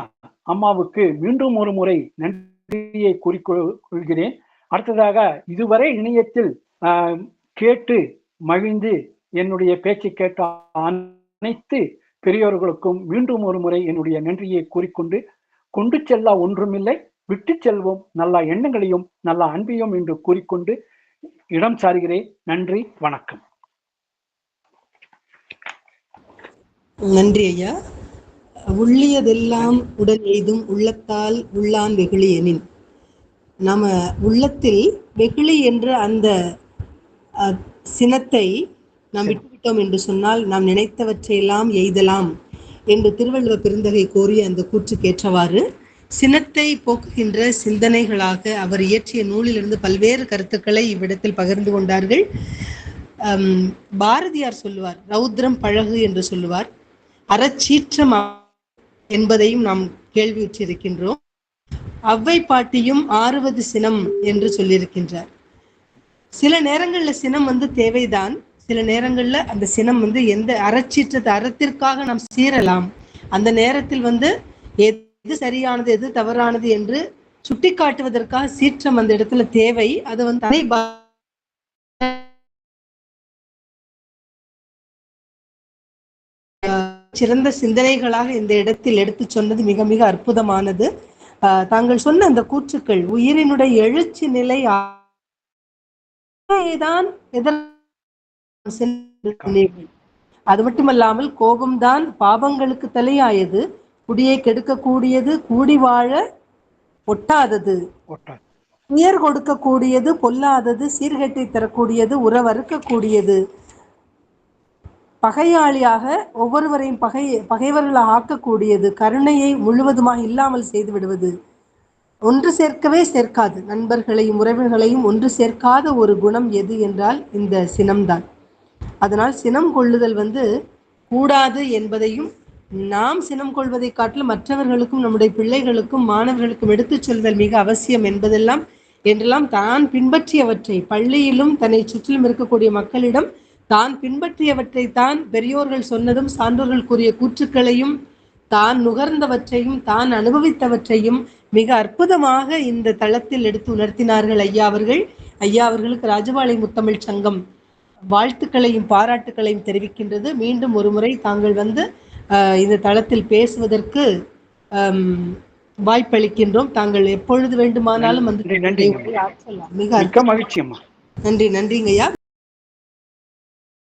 அம்மாவுக்கு மீண்டும் ஒரு முறை நன்றியை கூறிக்கொள்கிறேன். அடுத்ததாக இதுவரை இணையத்தில் கேட்டு மகிழ்ந்து என்னுடைய பேச்சை கேட்ட அனைத்து பெரியோர்களுக்கும் மீண்டும் ஒரு முறை என்னுடைய நன்றியை கூறிக்கொண்டு, கொண்டு செல்ல ஒன்றுமில்லை, விட்டு செல்வோம் நல்ல எண்ணங்களையும் நல்ல அன்பையும் என்று கூறிக்கொண்டு இடம் சாருகிறேன். நன்றி, வணக்கம். நன்றி ஐயா. உள்ளியதெல்லாம் உடல் எய்தும் உள்ளத்தால் உள்ளான் வெகுளி எனின். நாம உள்ளத்தில் வெகுளி என்ற அந்த சினத்தை நாம் விட்டுவிட்டோம் என்று சொன்னால் நாம் நினைத்தவற்றையெல்லாம் எய்தலாம் என்று திருவள்ளுவ பெருந்தகை கோரிய அந்த கூற்றுக்கேற்றவாறு சினத்தை போக்குகின்ற சிந்தனைகளாக அவர் இயற்றிய நூலிலிருந்து பல்வேறு கருத்துக்களை இவ்விடத்தில் பகிர்ந்து கொண்டார்கள். பாரதியார் சொல்லுவார், ரௌத்ரம் பழகு என்று சொல்லுவார், அறச்சீற்றம் என்பதையும் நாம் கேள்வியுற்றிருக்கின்றோம். அவ்வை பாட்டியும் ஆறுவது சினம் என்று சொல்லியிருக்கின்றார். சில நேரங்கள்ல சினம் தேவைதான், சில நேரங்கள்ல அந்த சினம் எந்த அறச்சீற்றத்தை அறத்திற்காக நாம் சீரலாம். அந்த நேரத்தில் எது சரியானது எது தவறானது என்று சுட்டி காட்டுவதற்காக சீற்றம் அந்த இடத்துல தேவை. அது சிறந்த சிந்தனைகளாக இந்த இடத்தில் எடுத்து சொன்னது மிக மிக அற்புதமானது. தாங்கள் சொன்ன அந்த கூற்றுக்கள் உயிரினுடைய எழுச்சி நிலை தான் அது மட்டுமல்லாமல் கோபம்தான் பாபங்களுக்கு தலையாயது, குடியை கெடுக்கக்கூடியது, கூடி வாழ ஒட்டாதது, உயர் கொடுக்கக்கூடியது, பொல்லாதது, சீர்கேட்டை தரக்கூடியது, உறவறுக்கக்கூடியது, பகையாளியாக ஒவ்வொருவரையும் பகைவர்களாக ஆக்கக்கூடியது, கருணையை முழுவதுமாக இல்லாமல் செய்து விடுவது, ஒன்று சேர்க்கவே சேர்க்காது, நண்பர்களையும் உறவினர்களையும் ஒன்று சேர்க்காத ஒரு குணம் எது என்றால் இந்த சினம்தான். அதனால் சினம் கொள்ளுதல் கூடாது என்பதையும், நாம் சினம் கொள்வதை காட்டிலும் மற்றவர்களுக்கும் நம்முடைய பிள்ளைகளுக்கும் மாணவர்களுக்கும் எடுத்துச் சொல்தல் மிக அவசியம் என்றெல்லாம் தான் பின்பற்றியவற்றை, பள்ளியிலும் தன்னை சுற்றிலும் இருக்கக்கூடிய மக்களிடம் தான் பின்பற்றியவற்றை, தான் பெரியோர்கள் சொன்னதும் சான்றோர்கள் கூறிய கூற்றுக்களையும் தான் நுகர்ந்தவற்றையும் தான் அனுபவித்தவற்றையும் மிக அற்புதமாக இந்த தளத்தில் எடுத்து உணர்த்தினார்கள் ஐயா அவர்கள். ஐயா அவர்களுக்கு ராஜபாளை முத்தமிழ் சங்கம் வாழ்த்துக்களையும் பாராட்டுக்களையும் தெரிவிக்கின்றது. மீண்டும் ஒரு முறை தாங்கள் இந்த தளத்தில் பேசுவதற்கு வாய்ப்பளிக்கின்றோம். தாங்கள் எப்பொழுது வேண்டுமானாலும் மிக மிக மகிழ்ச்சி. நன்றிங்கய்யா.